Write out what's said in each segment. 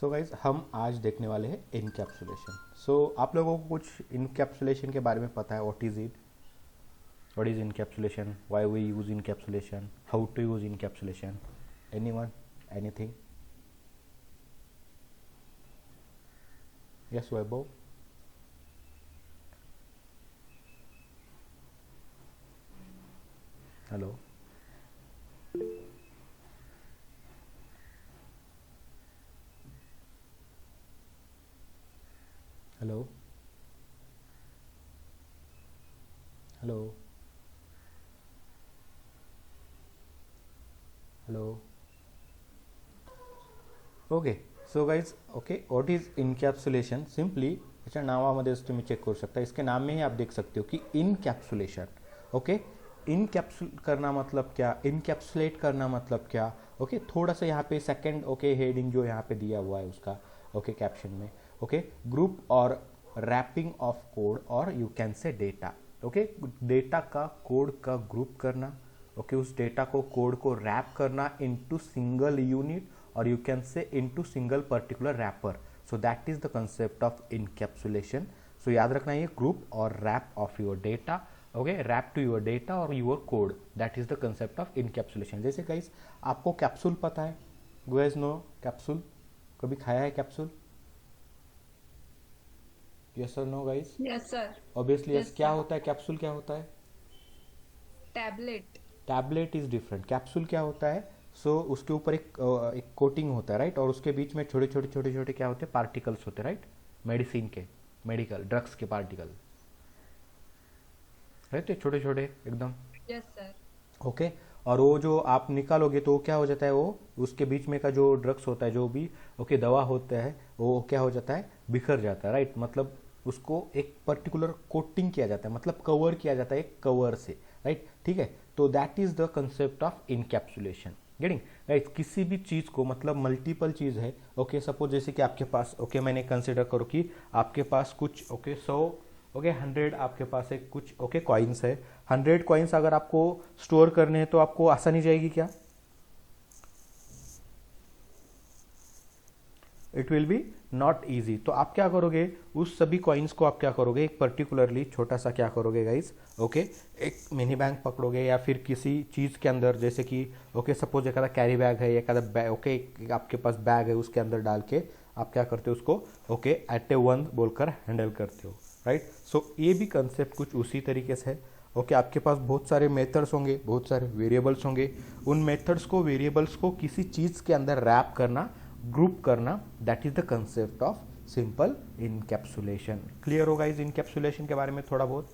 So guys हम आज देखने वाले हैं इनकैप्सुलेशन। सो आप लोगों को कुछ इनकैप्सुलेशन के बारे में पता है? What is encapsulation, why we use encapsulation, how to use encapsulation? Anyone? Anything? Yes Vaibhav? Hello? Hello? Hello? Hello? Okay. So guys, okay, what is encapsulation? Simply याच्या नावामध्येच तुम्ही चेक करू शकता. इसके नाम में ही आप देख सकते हो कि इनकैप्सुलेशन. ओके, इनकैप्सुल करना मतलब क्या, इनकैप्सुलेट करना मतलब क्या? ओके, थोड़ा सा यहाँ पे सेकंड ओके हेडिंग जो यहाँ पे दिया हुआ है उसका ओके कैप्शन में. ओके, ग्रुप और रैपिंग ऑफ कोड और you can say data. Okay, data का कोड का ग्रुप करना. ओके, उस डेटा को कोड को रैप करना इनटू सिंगल यूनिट और you can say into single particular wrapper. So that is the concept of encapsulation. So याद रखना ये ग्रुप और wrap of your data. Okay, wrap to your data और your code, that is the concept of encapsulation. जैसे guys आपको capsule पता है? Guys no capsule? कभी खाया है कैप्सूल? यस और no guys? Yes sir. Obviously yes. Yes क्या सर। होता है कैप्सूल? क्या होता है? Tablet. Tablet is different. Capsule क्या होता है? सो उसके ऊपर एक कोटिंग होता है, राइट, और उसके बीच में छोटे छोटे छोटे छोटे क्या होते हैं, पार्टिकल्स होते हैं, राइट, मेडिसिन के, मेडिकल ड्रग्स के पार्टिकल रहते छोटे छोटे एकदम. Yes sir. ओके, और वो जो आप निकालोगे तो क्या हो जाता है, वो उसके बीच में का जो ड्रग्स होता है, जो भी ओके दवा होता है, वो क्या हो जाता है, बिखर जाता है, राइट. मतलब उसको एक पर्टिकुलर कोटिंग किया जाता है, मतलब कवर किया जाता है एक कवर से, राइट. ठीक है, तो that is the concept of encapsulation. Getting right. किसी भी चीज को, मतलब मल्टीपल चीज है. ओके, सपोज जैसे कि आपके पास ओके मैंने कंसिडर करो कि आपके पास कुछ ओके 100 ओके 100 आपके पास एक कुछ ओके कॉइन्स है. 100 कॉइन्स अगर आपको स्टोर करने हैं तो आपको आसानी जाएगी क्या? It will be not easy. तो आप क्या करोगे, उस सभी कॉइन्स को आप क्या करोगे, एक पर्टिकुलरली छोटा सा क्या करोगे गाइस, ओके, एक मिनी बैंक पकड़ोगे या फिर किसी चीज के अंदर, जैसे कि ओके सपोज एक कैरी बैग है, एक बैग ओके आपके पास बैग है, उसके अंदर डाल के आप क्या करते हो उसको ओके एट ए वन बोलकर हैंडल करते हो, राइट. सो ये भी कंसेप्ट कुछ उसी तरीके से है. ओके, आपके पास बहुत सारे मेथड्स होंगे, बहुत सारे वेरिएबल्स होंगे. उन मेथड्स को, वेरिएबल्स को किसी चीज के अंदर रैप करना, ग्रुप करना, that is the concept of simple encapsulation. Clear होगा इस इनकैप्सुलेशन के बारे में थोड़ा बहुत,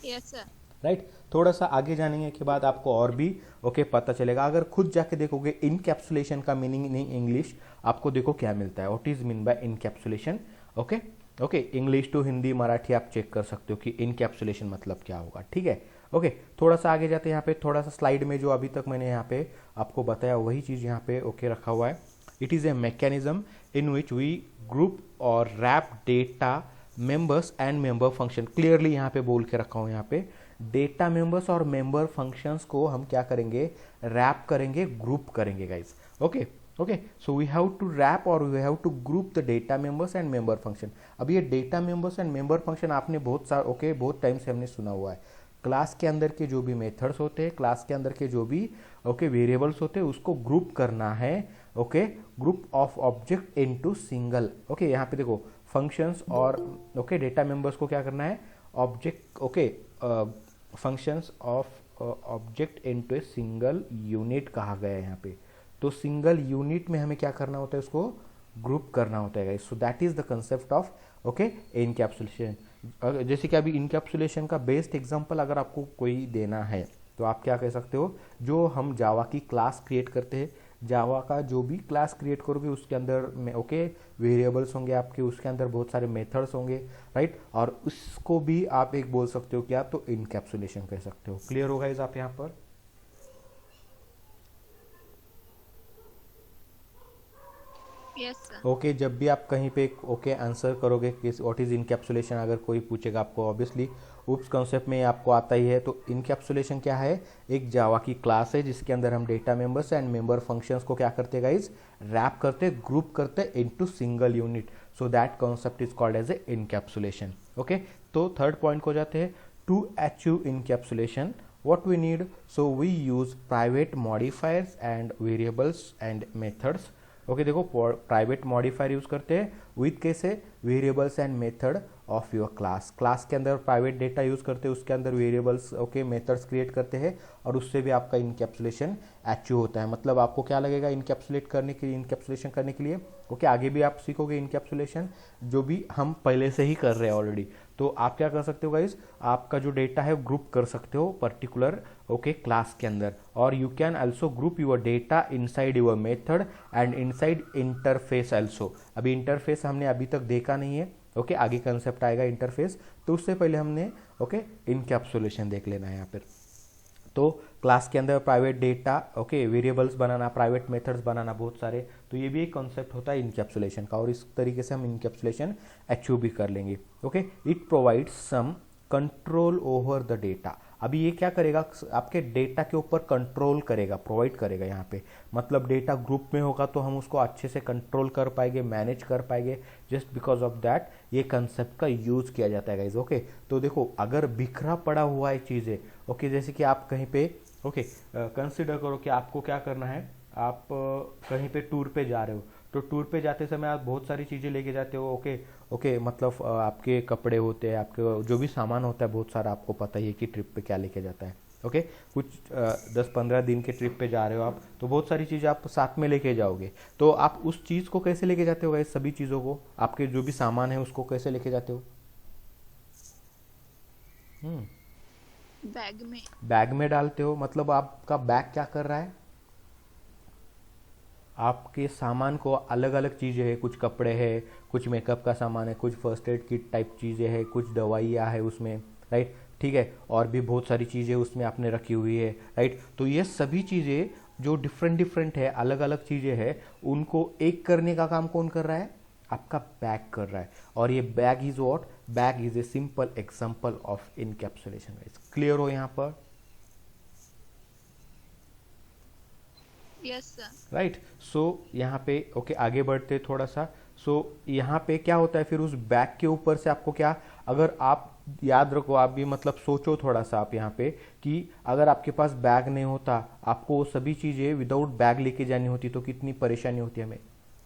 यस सर। राइट. थोड़ा सा आगे जाने के बाद आपको और भी ओके पता चलेगा. अगर खुद जाके देखोगे इनकैप्सुलेशन का मीनिंग इन इंग्लिश, आपको देखो क्या मिलता है, what is mean by encapsulation. Okay okay, English to Hindi Marathi आप चेक कर सकते हो कि इनकैप्सुलेशन मतलब क्या होगा. ठीक है. ओके, थोड़ा सा आगे जाते हैं. यहाँ पे थोड़ा सा स्लाइड में जो अभी तक मैंने यहाँ पे आपको बताया वही चीज़ यहाँ पे ओके रखा हुआ है. It is a mechanism in which we group और wrap data members and member function. Clearly यहाँ पे बोल के रखा हूँ, यहाँ पे डेटा मेंबर्स और मेंबर फंक्शंस को हम क्या करेंगे, रैप करेंगे, ग्रुप करेंगे guys. Okay okay, so we have to wrap और we have to group the data members and member function. अब ये data members and member function आपने बहुत सारा ओके बहुत टाइम से हमने सुना हुआ है. क्लास के अंदर के जो भी मेथड्स होते हैं, क्लास के अंदर के जो भी ओके वेरिएबल्स होते हैं, उसको ग्रुप करना है. Okay, group of object into single. Okay, यहाँ पे देखो फंक्शंस और ओके डेटा मेंबर्स को क्या करना है, object okay functions of object into a single unit कहा गया है यहाँ पे. तो सिंगल यूनिट में हमें क्या करना होता है, उसको ग्रुप करना होता है. So that is the concept of okay encapsulation. जैसे कि अभी इनकैप्सुलेशन का बेस्ट एग्जांपल अगर आपको कोई देना है तो आप क्या कह सकते हो, जो हम जावा की क्लास क्रिएट करते हैं, जावा का जो भी क्लास क्रिएट करोगे उसके अंदर में ओके वेरिएबल्स होंगे आपके, उसके अंदर बहुत सारे मेथड्स होंगे, राइट, और उसको भी आप एक बोल सकते हो क्या, तो इनकैप्सुलेशन कह सकते हो. क्लियर होगा इस आप यहाँ पर? Yes sir. ओके, जब भी आप कहीं पे ओके आंसर करोगे कि व्हाट इज इनकैप्सुलेशन, अगर कोई पूछेगा आपको, ऑब्वियसली उप्स कॉन्सेप्ट में आपको आता ही है। तो इनकैप्सुलेशन क्या है, एक जावा की क्लास है जिसके अंदर हम data members and member functions को क्या करते हैं गाइज, रैप करते, ग्रुप करते into single unit. So that concept is called as a encapsulation. Okay, तो थर्ड पॉइंट को जाते हैं, to achieve encapsulation what we need, so we use private modifiers and variables and methods। Okay देखो, private modifier use करते हैं with कैसे, variables and method of your class. Class के अंदर प्राइवेट डेटा यूज करते हैं, उसके अंदर वेरिएबल्स ओके मेथड्स क्रिएट करते हैं और उससे भी आपका इनकैप्सुलेशन अचीव होता है। मतलब आपको क्या लगेगा इनकैप्सुलेट करने के लिए, इनकैप्सुलेशन करने के लिए ओके आगे भी आप सीखोगे इनकैप्सुलेशन, जो भी हम पहले से ही कर रहे हैं ऑलरेडी। तो आप क्या कर सकते हो गाइज, आपका जो डेटा है ग्रुप कर सकते हो पर्टिकुलर ओके क्लास के अंदर, और you can also group your data inside your method and inside interface also. अभी इंटरफेस हमने अभी तक देखा नहीं है, ओके आगे कंसेप्ट आएगा इंटरफेस, तो उससे पहले हमने ओके इनकैप्सुलेशन देख लेना है यहाँ पर। तो क्लास के अंदर प्राइवेट डेटा ओके वेरिएबल्स बनाना, प्राइवेट मेथड्स बनाना बहुत सारे, तो ये भी एक कॉन्सेप्ट होता है इनकैप्सुलेशन का, और इस तरीके से हम इनकैप्सुलेशन अचीव भी कर लेंगे। Okay, it provides some control over the data. अभी ये क्या करेगा, आपके डेटा के ऊपर कंट्रोल करेगा, प्रोवाइड करेगा यहाँ पे। मतलब डेटा ग्रुप में होगा तो हम उसको अच्छे से कंट्रोल कर पाएंगे, मैनेज कर पाएंगे, जस्ट बिकॉज ऑफ दैट ये कंसेप्ट का यूज किया जाता है गाइज। ओके, तो देखो अगर बिखरा पड़ा हुआ है चीज़ें ओके, जैसे कि आप कहीं पे ओके कंसिडर करो कि आपको क्या करना है, आप कहीं पे टूर पे जा रहे हो, तो टूर पे जाते समय आप बहुत सारी चीज़ें लेके जाते हो ओके ओके, मतलब आपके कपड़े होते हैं, आपके जो भी सामान होता है बहुत सारा, आपको पता ही है कि ट्रिप पे क्या लेके जाता है ओके। कुछ 10-15 दिन के ट्रिप पे जा रहे हो आप, तो बहुत सारी चीज़ें आप साथ में लेके जाओगे, तो आप उस चीज़ को कैसे लेके जाते हो गाइस, सभी चीज़ों को, आपके जो भी सामान है उसको कैसे लेके जाते हो, बैग में डालते हो। मतलब आपका बैग क्या कर रहा है, आपके सामान को अलग अलग चीज़ें हैं, कुछ कपड़े हैं, कुछ मेकअप का सामान है, कुछ फर्स्ट एड किट टाइप चीज़ें हैं, कुछ दवाइयाँ है उसमें, राइट, ठीक है, और भी बहुत सारी चीज़ें उसमें आपने रखी हुई है, राइट। तो ये सभी चीज़ें जो डिफरेंट डिफरेंट है, अलग अलग चीज़ें हैं, उनको एक करने का काम कौन कर रहा है, आपका बैग कर रहा है। और ये bag is what, bag is a simple example of encapsulation. Clear हो यहाँ पर, यस सर। राइट। सो यहाँ पे ओके आगे बढ़ते थोड़ा सा। सो यहाँ पे क्या होता है फिर उस बैग के ऊपर से आपको क्या, अगर आप याद रखो, आप भी मतलब सोचो थोड़ा सा आप यहाँ पे कि अगर आपके पास बैग नहीं होता, आपको वो सभी चीज़ें विदाउट बैग लेके जानी होती, तो कितनी परेशानी होती हमें,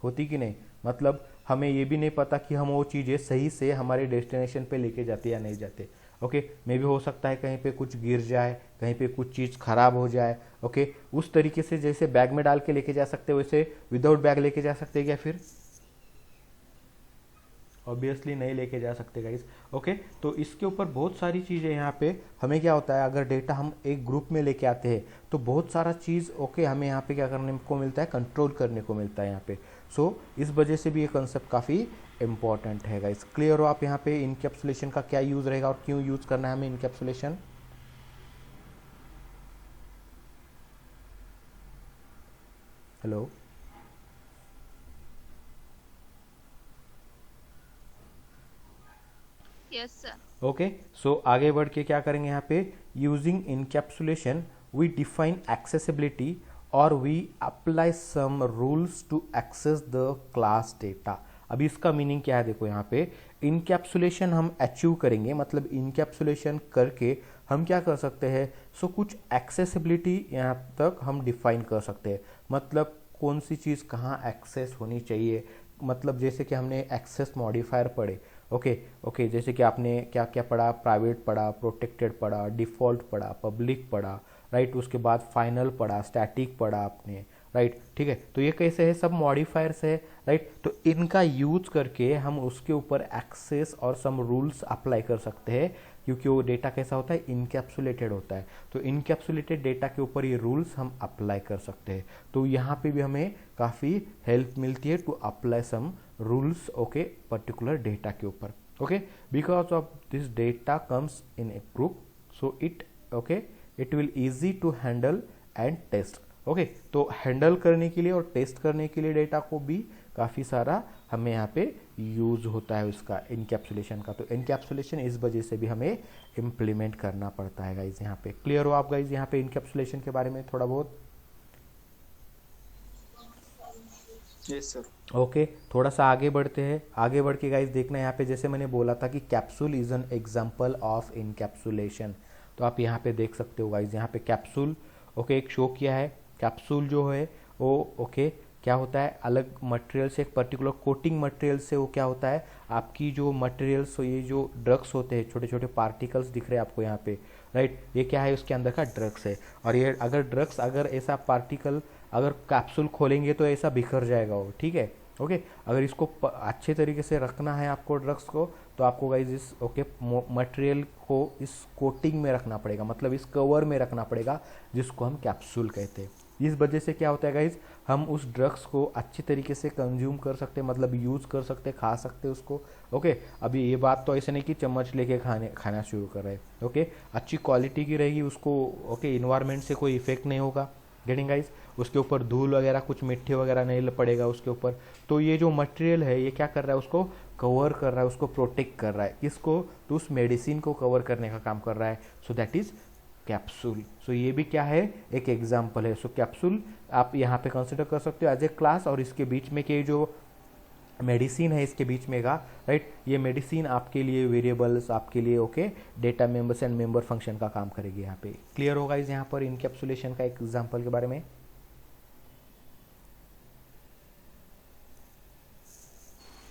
होती कि नहीं। मतलब हमें ये भी नहीं पता कि हम वो चीज़ें सही से हमारे डेस्टिनेशन पे लेके जाते या नहीं जाते। ओके, मे भी हो सकता है कहीं पे कुछ गिर जाए, कहीं पे कुछ चीज़ खराब हो जाए। ओके, उस तरीके से जैसे बैग में डाल के लेके जा सकते हो, वैसे विदाउट बैग लेके जा सकते हैं क्या, फिर ऑब्वियसली नहीं लेके जा सकते गाइस। ओके, तो इसके ऊपर बहुत सारी चीज़ें यहाँ पे हमें क्या होता है, अगर डेटा हम एक ग्रुप में लेके आते हैं तो बहुत सारा चीज़ ओके हमें यहाँ पे क्या करने को मिलता है, कंट्रोल करने को मिलता है यहाँ पे। सो इस वजह से भी ये कंसेप्ट काफ़ी इंपॉर्टेंट है गाइस। क्लियर हो आप यहाँ पे इनकैप्सुलेशन का क्या यूज़ रहेगा और क्यों यूज़ करना है हमें encapsulation. Hello, yes sir. Okay, so आगे बढ़ के क्या करेंगे यहाँ पे, using encapsulation we define accessibility और we apply some rules to access the class data. अभी इसका मीनिंग क्या है, देखो यहाँ पे इनकैप्सुलेशन हम अचीव करेंगे, मतलब इनकैप्सुलेशन करके हम क्या कर सकते हैं, सो कुछ एक्सेसिबिलिटी यहाँ तक हम डिफाइन कर सकते हैं। मतलब कौन सी चीज़ कहाँ एक्सेस होनी चाहिए, मतलब जैसे कि हमने एक्सेस मॉडिफायर पढ़े ओके ओके, जैसे कि आपने क्या क्या पढ़ा, प्राइवेट पढ़ा, प्रोटेक्टेड पढ़ा, डिफ़ॉल्ट पढ़ा, पब्लिक पढ़ा, राइट, उसके बाद फाइनल पढ़ा, स्टैटिक पढ़ा आपने, राइट, ठीक है। तो ये कैसे है, सब मॉडिफायर्स है, राइट। तो इनका यूज करके हम उसके ऊपर एक्सेस और सम रूल्स अप्लाई कर सकते हैं, क्योंकि वो डेटा कैसा होता है, इनकैप्सुलेटेड होता है। तो इनकैप्सुलेटेड डेटा के ऊपर ये रूल्स हम अप्लाई कर सकते हैं। तो यहाँ पे भी हमें काफ़ी हेल्प मिलती है to apply some rules okay particular data के ऊपर। Okay, because of this data comes in a group, so it okay it will easy to handle and test. Okay, तो हैंडल करने के लिए और टेस्ट करने के लिए डेटा को भी काफ़ी सारा हमें यहाँ पे यूज होता है उसका इनकैप्सुलेशन का। तो इनकैप्सुलेशन इस वजह से भी हमें इम्प्लीमेंट करना पड़ता है गाइज। यहाँ पे क्लियर हो आप गाइज यहाँ पे इनकैप्सुलेशन के बारे में थोड़ा बहुत? Yes sir. ओके थोड़ा सा आगे बढ़ते हैं। आगे बढ़ के गाइज देखना यहाँ पे जैसे मैंने बोला था कि capsule is an example of encapsulation. तो आप यहाँ पे देख सकते हो गाइज, यहाँ पे कैप्सूल ओके एक शो किया है। कैप्सूल जो है वो ओके क्या होता है, अलग मटेरियल से, एक पर्टिकुलर कोटिंग मटेरियल से वो क्या होता है, आपकी जो मटेरियल्स, ये जो ड्रग्स होते हैं, छोटे छोटे पार्टिकल्स दिख रहे हैं आपको यहाँ पे, राइट, ये क्या है, उसके अंदर का ड्रग्स है। और ये अगर ड्रग्स, अगर ऐसा पार्टिकल अगर कैप्सूल खोलेंगे तो ऐसा बिखर जाएगा वो, ठीक है, ओके। अगर इसको अच्छे तरीके से रखना है आपको ड्रग्स को, तो आपको गाइज इस ओके मटेरियल को इस कोटिंग में रखना पड़ेगा, मतलब इस कवर में रखना पड़ेगा, जिसको हम कैप्सूल कहते हैं। इस वजह से क्या होता है गाइज, हम उस ड्रग्स को अच्छी तरीके से कंज्यूम कर सकते हैं, मतलब यूज़ कर सकते हैं, खा सकते हैं उसको, ओके। अभी ये बात तो ऐसे नहीं कि चम्मच लेके खाना शुरू कर रहे हैं, ओके। अच्छी क्वालिटी की रहेगी उसको, ओके, इन्वायरमेंट से कोई इफेक्ट नहीं होगा, गेटिंग गाइज, उसके ऊपर धूल वगैरह कुछ मिट्टी वगैरह नहीं पड़ेगा उसके ऊपर। तो ये जो मटेरियल है ये क्या कर रहा है, उसको कवर कर रहा है, उसको प्रोटेक्ट कर रहा है, किसको, तो उस मेडिसिन को कवर करने का काम कर रहा है। So that is capsule. So ये भी क्या है, एक एग्जाम्पल है। सो कैप्सूल आप यहाँ पे कंसिडर कर सकते हो एज ए क्लास, और इसके बीच में के जो मेडिसिन है इसके बीच में का, राइट, ये मेडिसिन आपके लिए वेरिएबल्स, आपके लिए okay data members and member function का काम करेगी। यहाँ पे क्लियर होगा इस यहाँ पर इनकैप्सुलेशन का एक एग्जांपल के बारे में।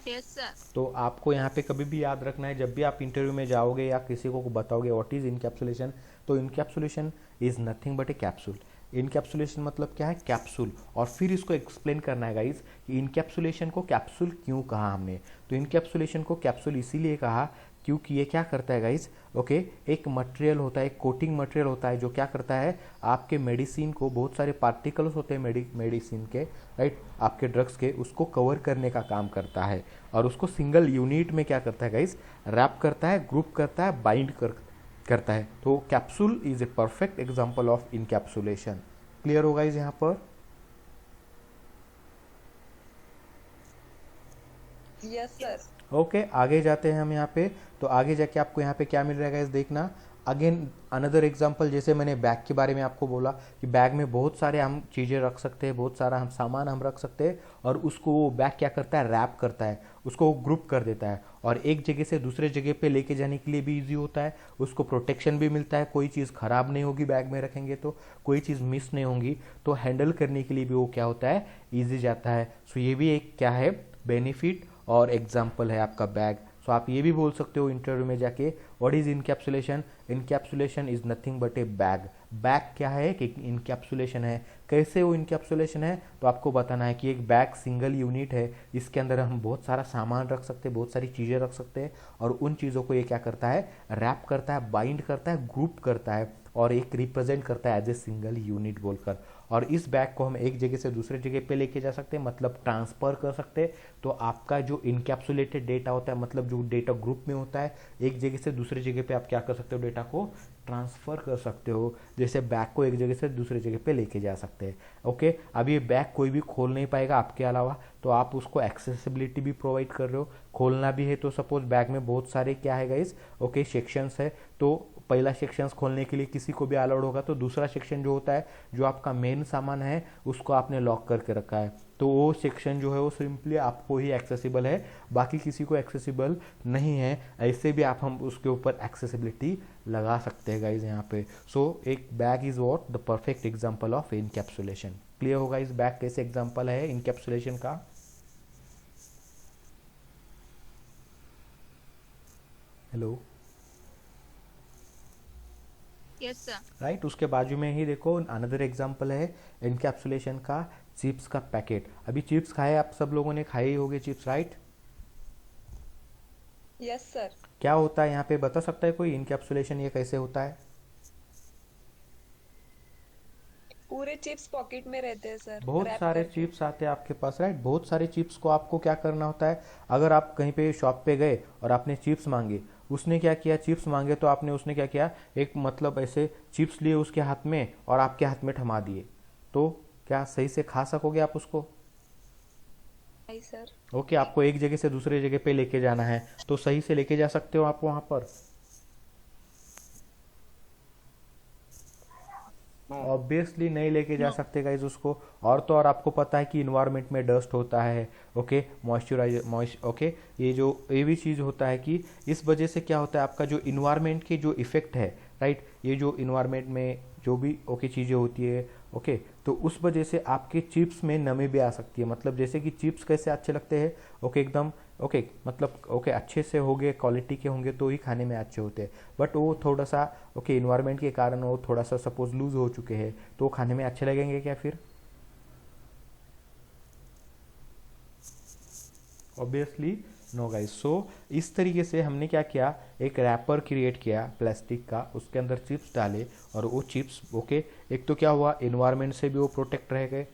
Yes sir. तो आपको यहाँ पे कभी भी याद रखना है, जब भी आप इंटरव्यू में जाओगे या किसी को बताओगे व्हाट इज इनकैप्सुलेशन, तो encapsulation is nothing but A capsule. Encapsulation मतलब क्या है, कैप्सूल। और फिर इसको एक्सप्लेन करना है गाइज कि इनकैप्सुलेशन को कैप्सूल क्यों कहा हमने। तो इनकैप्सुलेशन को कैप्सूल इसीलिए कहा क्योंकि ये क्या करता है गाइज, ओके, एक मटेरियल होता है, एक कोटिंग मटेरियल होता है, जो क्या करता है, आपके मेडिसिन को, बहुत सारे पार्टिकल्स होते हैं मेडिसिन के, राइट, आपके ड्रग्स के, उसको कवर करने का काम करता है, और उसको सिंगल यूनिट में क्या करता है गाइज, रैप करता है, ग्रुप करता है, बाइंड करता है। तो capsule is a perfect example of encapsulation. Clear होगा इस यहाँ पर? Yes sir. ओके आगे जाते हैं हम यहाँ पे। तो आगे जाके आपको यहाँ पे क्या मिल रहा है गाइस, देखना अगेन अनदर एग्जांपल। जैसे मैंने बैग के बारे में आपको बोला कि बैग में बहुत सारे हम चीज़ें रख सकते हैं, बहुत सारा हम सामान हम रख सकते हैं, और उसको वो बैग क्या करता है, रैप करता है, उसको ग्रुप कर देता है, और एक जगह से दूसरे जगह पे लेके जाने के लिए भी ईजी होता है, उसको प्रोटेक्शन भी मिलता है, कोई चीज़ खराब नहीं होगी बैग में रखेंगे तो, कोई चीज़ मिस नहीं होगी, तो हैंडल करने के लिए भी वो क्या होता है, ईजी जाता है। सो ये भी एक क्या है, बेनिफिट और एग्जाम्पल है आपका बैग। सो आप ये भी बोल सकते हो इंटरव्यू में जाके, what is encapsulation, encapsulation is nothing but A bag. Bag क्या है कि इनकैप्सुलेशन है। कैसे वो इनकैप्सुलेशन है, तो आपको बताना है कि एक बैग सिंगल यूनिट है, इसके अंदर हम बहुत सारा सामान रख सकते हैं, बहुत सारी चीज़ें रख सकते हैं, और उन चीज़ों को ये क्या करता है, रैप करता है, बाइंड करता है, ग्रुप करता है, और एक रिप्रेजेंट करता है एज ए सिंगल यूनिट बोलकर। और इस बैग को हम एक जगह से दूसरे जगह पे लेके जा सकते हैं, मतलब ट्रांसफर कर सकते हैं। तो आपका जो इनकैप्सुलेटेड डेटा होता है, मतलब जो डेटा ग्रुप में होता है, एक जगह से दूसरे जगह पे आप क्या कर सकते हो, डेटा को ट्रांसफर कर सकते हो, जैसे बैग को एक जगह से दूसरे जगह पे लेके जा सकते हैं। ओके, अब ये बैग कोई भी खोल नहीं पाएगा आपके अलावा, तो आप उसको एक्सेसिबिलिटी भी प्रोवाइड कर रहे हो। खोलना भी है तो सपोज बैग में बहुत सारे क्या है गाइस, ओके, सेक्शंस है, तो पहला सेक्शंस खोलने के लिए किसी को भी अलाउड होगा, तो दूसरा सेक्शन जो होता है, जो आपका मेन सामान है, उसको आपने लॉक करके रखा है, तो वो सेक्शन जो है वो सिंपली आपको ही एक्सेसिबल है, बाकी किसी को एक्सेसिबल नहीं है। ऐसे भी आप हम उसके ऊपर एक्सेसिबिलिटी लगा सकते हैं गाइज यहाँ पे। सो एक bag is what the perfect example of encapsulation. Clear होगा इस बैग कैसे एग्जांपल है इनकैप्सुलेशन का। Hello, yes sir. राइट, उसके बाजू में ही देखो अनदर एग्जांपल है इनकैप्सुलेशन का, चिप्स का पैकेट। अभी चिप्स खाए, आप सब लोगों ने खाए ही होंगे चिप्स, राइट? Yes sir. क्या होता है यहाँ पे, बता सकता है कोई इनकैप्सुलेशन ये कैसे होता है? पूरे चिप्स पॉकेट में रहते हैं सर, बहुत रैप सारे करके। चिप्स आते हैं आपके पास, राइट? बहुत सारे चिप्स को आपको क्या करना होता है, अगर आप कहीं पे शॉप पे गए और आपने चिप्स मांगे, उसने क्या किया, चिप्स मांगे तो आपने, उसने क्या किया, एक मतलब ऐसे चिप्स लिए उसके हाथ में और आपके हाथ में थमा दिए, तो क्या सही से खा सकोगे आप उसको? नहीं सर। ओके, आपको एक जगह से दूसरे जगह पे लेके जाना है तो सही से लेके जा सकते हो आप वहां पर? No. ऑब्वियसली नहीं लेके जा नो। सकते गाइज उसको। और तो और आपको पता है कि इन्वायरमेंट में डस्ट होता है, ओके, ओके, ये भी चीज़ होता है कि इस वजह से क्या होता है, आपका जो इन्वायरमेंट के जो इफेक्ट है, राइट, ये जो इन्वायरमेंट में जो भी ओके चीज़ें होती है, ओके, तो उस वजह से आपके चिप्स में नमी भी आ सकती है। मतलब जैसे कि चिप्स कैसे अच्छे लगते हैं, ओके, एकदम ओके, मतलब ओके अच्छे से होंगे, क्वालिटी के होंगे तो ही खाने में अच्छे होते हैं। बट वो थोड़ा सा ओके इन्वायरमेंट के कारण वो थोड़ा सा सपोज लूज हो चुके हैं तो वो खाने में अच्छे लगेंगे क्या फिर? Obviously no guys. सो इस तरीके से हमने क्या किया, एक रैपर क्रिएट किया प्लास्टिक का, उसके अंदर चिप्स डाले और वो चिप्स ओके, एक तो क्या हुआ, इन्वायरमेंट से भी वो प्रोटेक्ट रह गए,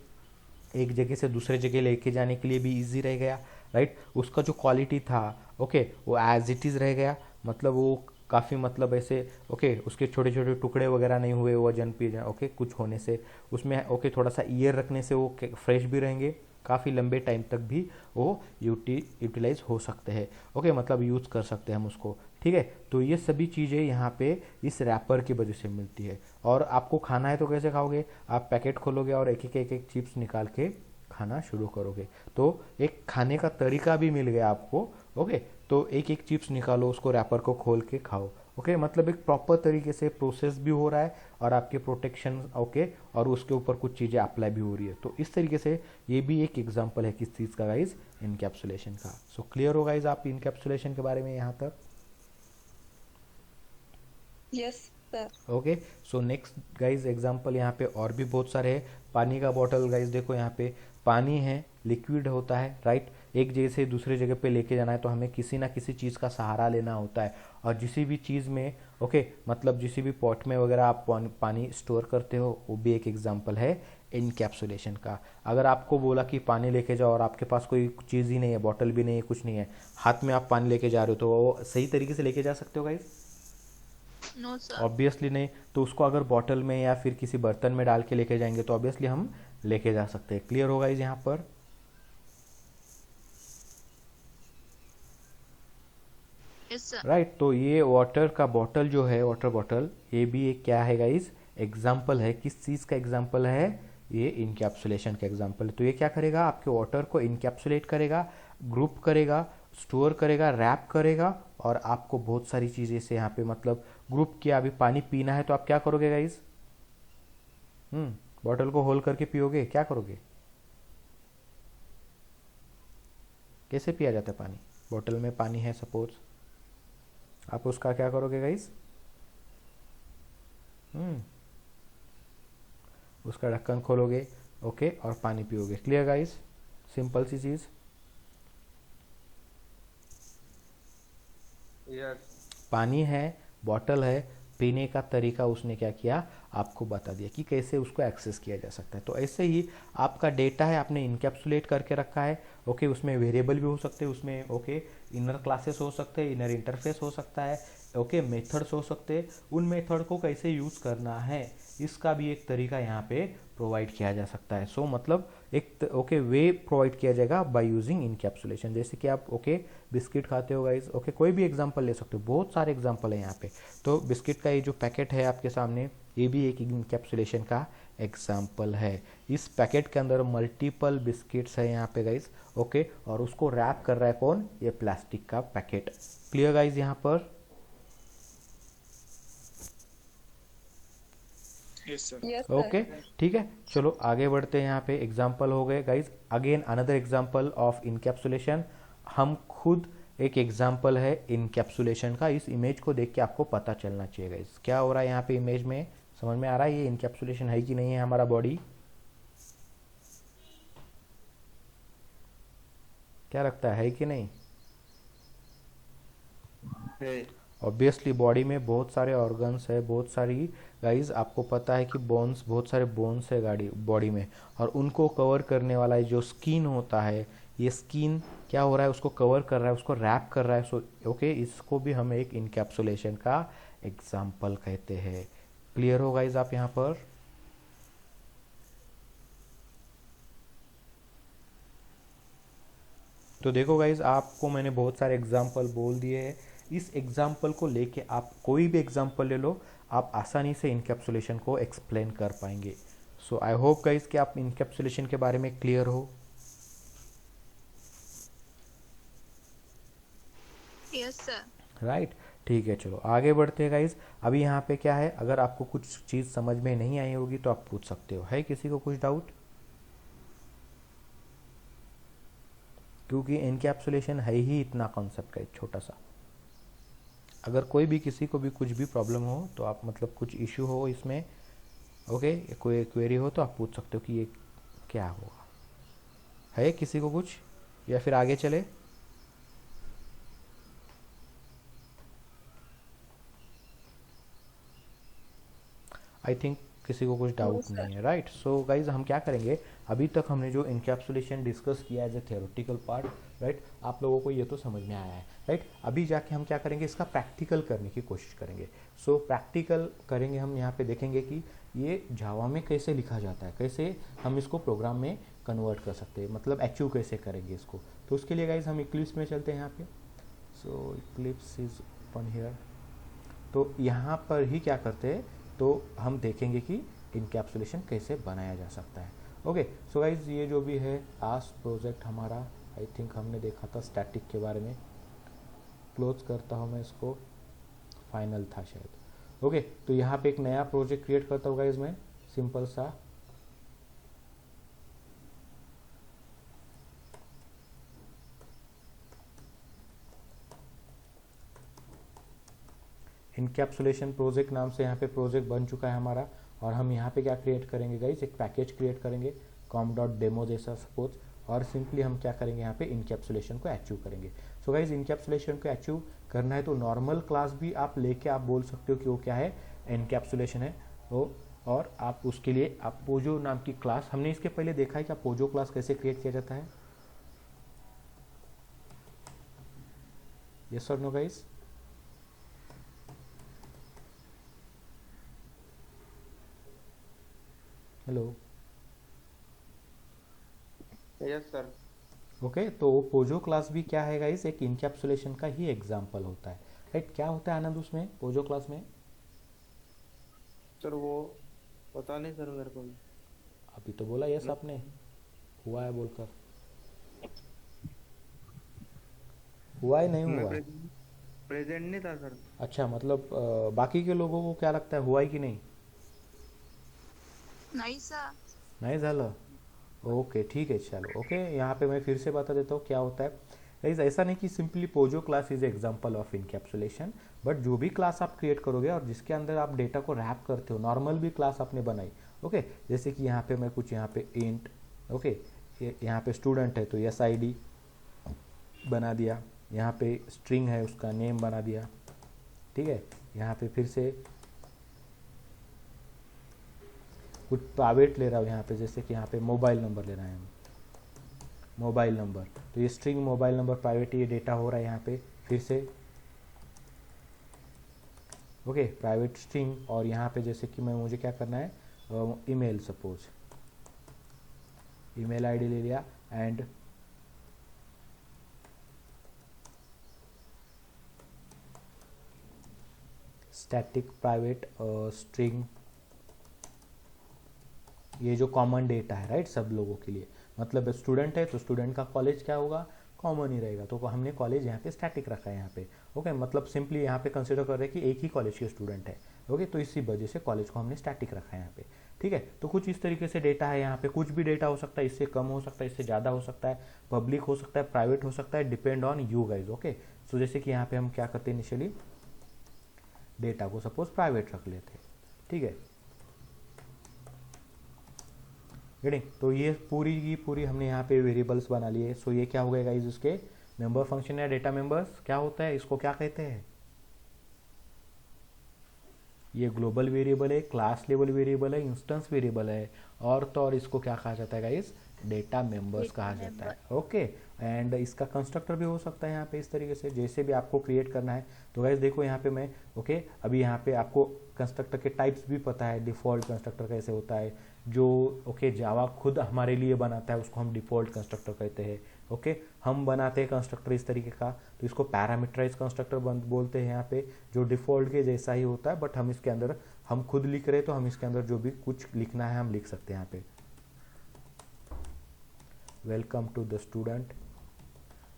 एक जगह से दूसरे जगह लेके जाने के लिए भी इजी रह गया, राइट। उसका जो क्वालिटी था ओके वो एज इट इज़ रह गया, मतलब वो काफ़ी मतलब ऐसे ओके उसके छोटे छोटे टुकड़े वगैरह नहीं हुए वजन पे ओके कुछ होने से, उसमें ओके थोड़ा सा ईयर रखने से वो फ्रेश भी रहेंगे, काफ़ी लंबे टाइम तक भी वो यूटिलाइज हो सकते हैं, ओके, मतलब यूज़ कर सकते हैं हम उसको, ठीक है। तो ये सभी चीज़ें यहाँ पे इस रैपर की वजह से मिलती है। और आपको खाना है तो कैसे खाओगे, आप पैकेट खोलोगे और एक एक चिप्स निकाल के खाना शुरू करोगे, तो एक खाने का तरीका भी मिल गया आपको, ओके। तो एक एक चिप्स निकालो, उसको रैपर को खोल के खाओ, ओके, मतलब एक प्रॉपर तरीके से प्रोसेस भी हो रहा है और आपके प्रोटेक्शन ओके और उसके ऊपर कुछ चीज़ें अप्लाई भी हो रही है। तो इस तरीके से ये भी एक एग्जांपल है किस चीज़ का गाइज, इनकैप्सुलेशन का। सो क्लियर हो गाइज आप इनकैप्सुलेशन के बारे में यहाँ तक? Yes sir. Okay, so next guys example यहाँ पे और भी बहुत सारे हैं। पानी का बॉटल गाइज देखो यहाँ पे पानी है, लिक्विड होता है, राइट, एक जगह से दूसरे जगह पे लेके जाना है तो हमें किसी ना किसी चीज़ का सहारा लेना होता है। और जिसी भी चीज़ में ओके मतलब जिसी भी पॉट में वगैरह आप पानी स्टोर करते हो वो भी एक एग्जांपल है इनकैप्सुलेशन का। अगर आपको बोला कि पानी लेके जाओ और आपके पास कोई चीज़ ही नहीं है, बॉटल भी नहीं है, कुछ नहीं है, हाथ में आप पानी लेके जा रहे हो तो वो सही तरीके से लेके जा सकते हो गाइज? No sir. ऑब्वियसली नहीं। तो उसको अगर बॉटल में या फिर किसी बर्तन में डाल के लेके जाएंगे तो ऑब्वियसली हम लेके जा सकते हैं। क्लियर होगा इस यहाँ पर? Yes sir. राइट, तो ये वाटर का बॉटल जो है, वाटर बॉटल, ये भी एक क्या है गाइस, एग्जाम्पल है। किस चीज़ का एग्जाम्पल है? ये इनकैप्सुलेशन का एग्जाम्पल है। तो ये क्या करेगा, आपके वाटर को इनकैप्सुलेट करेगा, ग्रुप करेगा, स्टोर करेगा, रैप करेगा और आपको बहुत सारी चीज़ें से यहाँ पे मतलब ग्रुप किया। अभी पानी पीना है तो आप क्या करोगे गाइस? बॉटल को होल करके पियोगे, क्या करोगे? कैसे पिया जाता है पानी? बॉटल में पानी है सपोज, आप उसका क्या करोगे गाइस? उसका ढक्कन खोलोगे, ओके, और पानी पियोगे। Clear guys? सिंपल सी चीज। Yes. पानी है, बॉटल है, पीने का तरीका उसने क्या किया, आपको बता दिया कि कैसे उसको एक्सेस किया जा सकता है। तो ऐसे ही आपका डेटा है, आपने इनकैप्सुलेट करके रखा है, ओके, उसमें वेरिएबल भी हो सकते हैं, उसमें ओके इनर क्लासेस हो सकते हैं, इनर इंटरफेस हो सकता है, ओके, मेथड्स हो सकते हैं। उन मेथड को कैसे यूज़ करना है इसका भी एक तरीका यहाँ पे प्रोवाइड किया जा सकता है। सो मतलब एक ओके वे प्रोवाइड किया जाएगा बाय यूजिंग इनकैप्सुलेशन। जैसे कि आप ओके बिस्किट खाते हो गाइस, ओके, कोई भी एग्जांपल ले सकते हो, बहुत सारे एग्जांपल है यहाँ पे। तो बिस्किट का ये जो पैकेट है आपके सामने, ये भी एक इनकैप्सुलेशन का एग्जाम्पल है। इस पैकेट के अंदर मल्टीपल बिस्किट्स है यहाँ पे गाइस, ओके, और उसको रैप कर रहा है कौन? ये प्लास्टिक का पैकेट। क्लियर गाइस यहाँ पर? Yes, sir. Yes sir. Okay, ठीक है, चलो आगे बढ़ते हैं। यहाँ पे एग्जाम्पल हो गए guys. Again another example of encapsulation. हम खुद एक एग्जाम्पल है इनकैप्सुलेशन का। इस इमेज को देख के आपको पता चलना चाहिए गाइज क्या हो रहा है यहाँ पे इमेज में। समझ में आ रहा है ये इनकैप्सुलेशन है कि नहीं है हमारा बॉडी? क्या लगता है कि नहीं? Hey. ऑब्वियसली बॉडी में बहुत सारे ऑर्गन्स है, बहुत सारी गाइज, आपको पता है कि बोन्स, बहुत सारे बोन्स है गाड़ी बॉडी में, और उनको कवर करने वाला जो स्किन होता है, ये स्किन क्या हो रहा है, उसको कवर कर रहा है, उसको रैप कर रहा है। सो ओके, इसको भी हम एक इनकैप्सुलेशन का एग्जाम्पल कहते हैं। क्लियर हो गाइज आप यहाँ पर? तो देखो गाइज, आपको मैंने बहुत सारे एग्जाम्पल बोल दिए हैं। इस एग्जाम्पल को लेके आप कोई भी एग्जाम्पल ले लो, आप आसानी से इनकैप्सुलेशन को एक्सप्लेन कर पाएंगे। सो आई होप गाइज कि आप इनकैप्सुलेशन के बारे में क्लियर हो। Yes, sir. राइट, ठीक है, चलो आगे बढ़ते हैं गाइज। अभी यहाँ पे क्या है, अगर आपको कुछ चीज़ समझ में नहीं आई होगी तो आप पूछ सकते हो। है किसी को कुछ डाउट? क्योंकि इनकैप्सुलेशन है ही इतना कॉन्सेप्ट का एक छोटा सा। अगर कोई भी किसी को भी कुछ भी प्रॉब्लम हो तो आप मतलब कुछ इशू हो इसमें, ओके, कोई क्वेरी हो तो आप पूछ सकते हो कि ये क्या होगा। है किसी को कुछ, या फिर आगे चले? आई थिंक किसी को कुछ डाउट sir. नहीं है, राइट। सो गाइज, हम क्या करेंगे, अभी तक हमने जो इनकैप्सुलेशन डिस्कस किया as a theoretical part, right, आप लोगों को ये तो समझ में आया है, राइट। अभी जाके हम क्या करेंगे, इसका प्रैक्टिकल करने की कोशिश करेंगे। सो प्रैक्टिकल करेंगे हम, यहाँ पे देखेंगे कि ये जावा में कैसे लिखा जाता है, कैसे हम इसको प्रोग्राम में कन्वर्ट कर सकते हैं, मतलब अचीव कैसे करेंगे इसको। तो उसके लिए गाइज हम इक्लिप्स में चलते हैं यहाँ पे। सो इक्लिप्स इज ओपन हियर। तो यहाँ पर ही क्या करते हैं, तो हम देखेंगे कि इनकैप्सुलेशन कैसे बनाया जा सकता है। ओके, सो गाइज, ये जो भी है लास्ट प्रोजेक्ट हमारा, आई थिंक हमने देखा था स्टैटिक के बारे में। क्लोज करता हूँ मैं इसको, फाइनल था शायद। ओके, तो यहाँ पे एक नया प्रोजेक्ट क्रिएट करता हूँ गाइज मैं, सिंपल सा। इनकैप्सुलेशन प्रोजेक्ट नाम से यहाँ पे प्रोजेक्ट बन चुका है हमारा। और हम यहाँ पे क्या क्रिएट करेंगे गाइज, एक पैकेज क्रिएट करेंगे com.demo जैसा सपोज, और सिंपली हम क्या करेंगे, यहाँ पे इनकैप्सुलेशन को अचीव करेंगे। सो गाइज, इनकैप्सुलेशन को अचीव करना है तो नॉर्मल क्लास भी आप लेके आप बोल सकते हो कि वो क्या है, इनकैप्सुलेशन है वो। और आप उसके लिए आप पोजो नाम की क्लास, हमने इसके पहले देखा है क्या पोजो क्लास कैसे क्रिएट किया जाता है? यस और no guys? Hello, yes sir. Okay, तो पोजो क्लास भी क्या है गाइस, एक इनकैप्सुलेशन का ही एग्जांपल होता है, राइट। क्या होता है आनंद उसमें, पोजो क्लास में? सर वो पता नहीं सर मेरे को। अभी तो बोला यस आपने, हुआ है बोलकर, हुआ है नहीं मैं हुआ है? प्रेजेंट नहीं था सर। अच्छा, मतलब बाकी के लोगों को क्या लगता है, हुआ है कि नहीं? नहीं sir. नहीं झालं? ओके, ठीक है, चलो। ओके, यहाँ पे मैं फिर से बता देता हूँ क्या होता है गाइस। ऐसा नहीं कि simply Pozzo class is example of encapsulation, but जो भी क्लास आप क्रिएट करोगे और जिसके अंदर आप डेटा को रैप करते हो, नॉर्मल भी क्लास आपने बनाई, ओके, जैसे कि यहाँ पे मैं कुछ यहाँ पे इंट, ओके, यहाँ पे स्टूडेंट है तो एस आई डी बना दिया, यहाँ पे स्ट्रिंग है उसका नेम बना दिया, ठीक है। यहाँ पे फिर से कुछ प्राइवेट ले रहा हूँ यहाँ पे, जैसे कि यहाँ पे मोबाइल नंबर ले रहा है, मोबाइल नंबर, तो ये स्ट्रिंग मोबाइल नंबर प्राइवेट ये डेटा हो रहा है यहाँ पे फिर से, ओके, प्राइवेट स्ट्रिंग। और यहाँ पे जैसे कि मैं, मुझे क्या करना है, ईमेल, सपोज ईमेल आईडी ले लिया, एंड स्टैटिक प्राइवेट स्ट्रिंग, ये जो कॉमन डेटा है, राइट, सब लोगों के लिए, मतलब स्टूडेंट है तो स्टूडेंट का कॉलेज क्या होगा, कॉमन ही रहेगा, तो हमने कॉलेज यहाँ पे स्टैटिक रखा है यहाँ पे, ओके, मतलब सिंपली यहाँ पे कंसिडर कर रहे हैं कि एक ही कॉलेज के स्टूडेंट है, ओके, तो इसी वजह से कॉलेज को हमने स्टैटिक रखा है यहाँ पे, ठीक है। तो कुछ इस तरीके से डेटा है यहाँ पे, कुछ भी डेटा हो सकता है, इससे कम हो सकता है, इससे ज़्यादा हो सकता है, पब्लिक हो सकता है, प्राइवेट हो सकता है, depend on you guys, okay. So जैसे कि यहाँ पे हम क्या करते हैं, इनिशियली डेटा को सपोज प्राइवेट रख लेते हैं, ठीक है, गेटिंग। तो ये पूरी की पूरी हमने यहाँ पे वेरिएबल्स बना लिए। सो ये क्या हो गया गाइस, इसके मेंबर फंक्शन या डेटा मेंबर्स क्या होता है, इसको क्या कहते हैं, ये ग्लोबल वेरिएबल है, क्लास लेवल वेरिएबल है, इंस्टेंस वेरिएबल है, और तो और इसको क्या कहा जाता है गाइस, डेटा मेंबर्स कहा जाता है, ओके। एंड इसका कंस्ट्रक्टर भी हो सकता है यहाँ पे इस तरीके से, जैसे भी आपको क्रिएट करना है। तो गाइस देखो यहाँ पे मैं, ओके, अभी यहाँ पे आपको कंस्ट्रक्टर के टाइप्स भी पता है, डिफॉल्ट कंस्ट्रक्टर कैसे होता है, जो ओके जावा खुद हमारे लिए बनाता है उसको हम डिफ़ॉल्ट कंस्ट्रक्टर कहते हैं। ओके हम बनाते हैं कंस्ट्रक्टर इस तरीके का, तो इसको पैरामीटराइज कंस्ट्रक्टर बोलते हैं यहाँ पे, जो डिफ़ॉल्ट के जैसा ही होता है, बट हम इसके अंदर हम खुद लिख रहे हैं तो हम इसके अंदर जो भी कुछ लिखना है हम लिख सकते हैं यहाँ पे। Welcome to the student.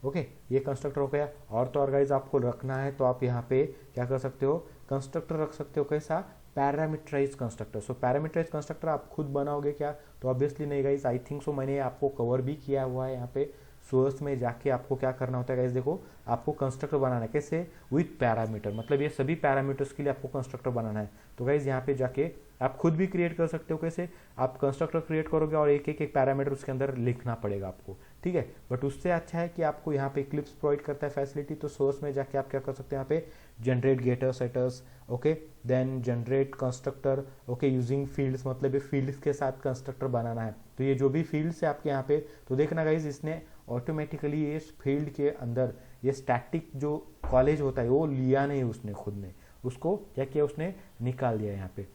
Okay ये कंस्ट्रक्टर हो गया। और तो और गाइज आपको रखना है तो आप यहाँ पे क्या कर सकते हो, कंस्ट्रक्टर रख सकते हो कैसा, पैरामीटराइज कंस्ट्रक्टर। सो पैरामीटराइज कंस्ट्रक्टर आप खुद बनाओगे क्या, तो ऑब्वियसली नहीं गाइज, आई थिंक सो मैंने आपको कवर भी किया हुआ है यहाँ पे सोर्स में जाके। आपको क्या करना होता है गाइज, देखो आपको कंस्ट्रक्टर बनाना है कैसे, विथ पैरामीटर, मतलब ये सभी पैरामीटर्स के लिए आपको कंस्ट्रक्टर बनाना है। तो गाइज यहाँ पे जाके आप खुद भी क्रिएट कर सकते हो। कैसे, आप कंस्ट्रक्टर क्रिएट करोगे और एक एक पैरामीटर उसके अंदर लिखना पड़ेगा आपको, ठीक है। बट उससे अच्छा है कि आपको यहाँ पे इक्लिप्स प्रोवाइड करता है फैसिलिटी, तो सोर्स में जाके आप क्या कर सकते हैं यहाँ पे, generate getter setters, okay, then generate constructor, okay, using fields, मतलब ये फील्ड्स के साथ कंस्ट्रक्टर बनाना है। तो ये जो भी फील्ड्स है आपके यहाँ पे, तो देखना गाइज इसने ऑटोमेटिकली ये फील्ड के अंदर ये स्टैटिक जो कॉलेज होता है वो लिया नहीं उसने खुद ने, उसको क्या किया उसने निकाल दिया यहाँ पे।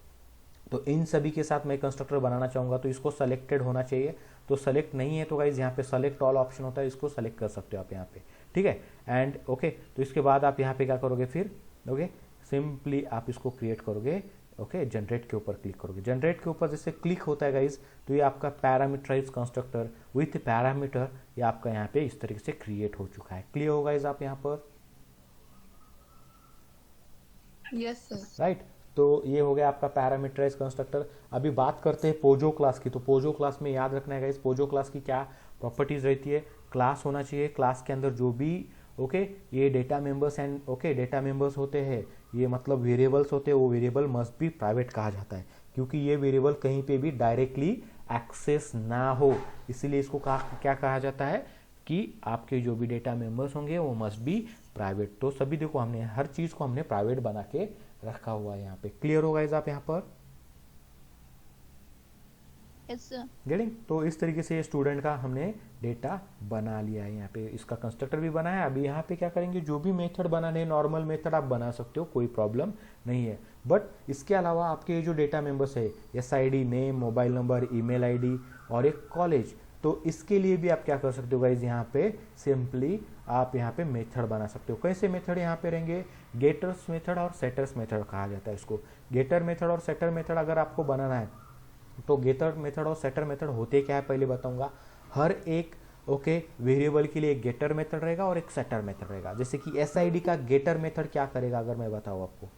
तो इन सभी के साथ मैं कंस्ट्रक्टर बनाना चाहूँगा तो इसको सेलेक्टेड होना चाहिए, तो सेलेक्ट नहीं है तो गाइज यहाँ पे सेलेक्ट ऑल ऑप्शन होता है, इसको सेलेक्ट कर सकते हो आप यहाँ पे, ठीक है। एंड ओके तो इसके बाद आप यहाँ पे क्या करोगे फिर, ओके सिंपली आप इसको क्रिएट करोगे, ओके जनरेट के ऊपर क्लिक करोगे। जनरेट के ऊपर जैसे क्लिक होता है गाइज तो ये आपका पैरामीटराइज कंस्ट्रक्टर विथ पैरामीटर ये आपका यहाँ पे इस तरीके से क्रिएट हो चुका है। क्लियर होगा गाइज आप यहाँ पर, Yes, sir. राइट। तो ये हो गया आपका पैरामीटराइज कंस्ट्रक्टर। अभी बात करते हैं पोजो क्लास की। तो पोजो क्लास में याद रखना है गाइस, पोजो क्लास की क्या प्रॉपर्टीज रहती है, क्लास होना चाहिए, क्लास के अंदर जो भी ओके ये data members and okay data members होते हैं, ये मतलब वेरिएबल्स होते हैं, वो वेरिएबल मस्ट बी प्राइवेट कहा जाता है, क्योंकि ये वेरिएबल कहीं पे भी डायरेक्टली एक्सेस ना हो, इसीलिए इसको क्या कहा जाता है कि आपके जो भी डेटा मेंबर्स होंगे वो मस्ट बी प्राइवेट। तो सभी देखो हमने हर चीज को हमने प्राइवेट बना के रखा हुआ है यहाँ पे। क्लियर होगा इस आप यहाँ पर, Yes, sir. गेटिंग। तो इस तरीके से स्टूडेंट का हमने डेटा बना लिया है, यहाँ पे इसका कंस्ट्रक्टर भी बना है। अभी यहाँ पे क्या करेंगे, जो भी मेथड बनाने, नॉर्मल मेथड आप बना सकते हो, कोई प्रॉब्लम नहीं है। बट इसके अलावा आपके जो डेटा मेंबर्स है, SID name, mobile number, email ID और एक कॉलेज, तो इसके लिए भी आप क्या कर सकते हो गाइज, यहाँ पे सिंपली आप यहाँ पे मेथड बना सकते हो। कैसे मेथड यहाँ पे रहेंगे, गेटर्स मेथड और सेटर्स मेथड कहा जाता है इसको। गेटर मेथड और सेटर मेथड अगर आपको बनाना है तो गेटर मेथड और सेटर मेथड होते क्या है पहले बताऊंगा। हर एक ओके वेरिएबल के लिए एक गेटर मेथड रहेगा और एक सेटर मेथड रहेगा। जैसे कि SID का गेटर मेथड क्या करेगा अगर मैं बताऊँ आपको,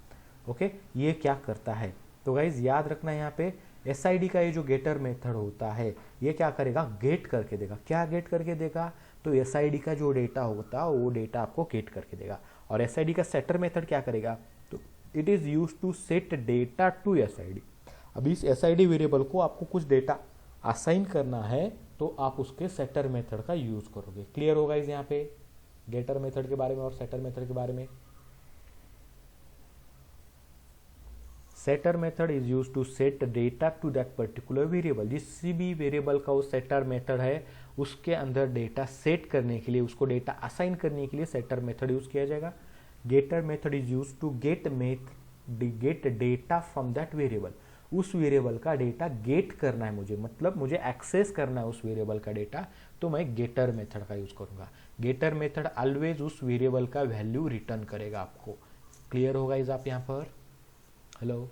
ओके ये क्या करता है, तो गाइज याद रखना यहाँ पे SID का ये जो गेटर मेथड होता है ये क्या करेगा, गेट करके देगा। क्या गेट करके देगा, तो SID का जो डेटा होता है वो डेटा आपको गेट करके देगा। और SID का सेटर मेथड क्या करेगा, तो it is use to set data to SID। अभी इस SID वेरिएबल को आपको कुछ डेटा असाइन करना है तो आप उसके सेटर मेथड का यूज करोगे। क्लियर होगा इस यहाँ पे गेटर मेथड के बारे में और सेटर मेथड के बारे में। Setter method is use to set data to that particular variable. जिस भी वेरिएबल का वो सेटर मेथड है उसके अंदर डेटा सेट करने के लिए, उसको डेटा असाइन करने के लिए सेटर मेथड यूज किया जाएगा। Getter method is use to get data from that variable. उस वेरिएबल का डेटा गेट करना है मुझे, मतलब मुझे एक्सेस करना है उस वेरिएबल का डेटा, तो मैं गेटर मेथड का यूज करूंगा। गेटर मेथड ऑलवेज उस वेरिएबल का वैल्यू रिटर्न करेगा आपको। क्लियर होगा इस आप यहाँ पर, hello,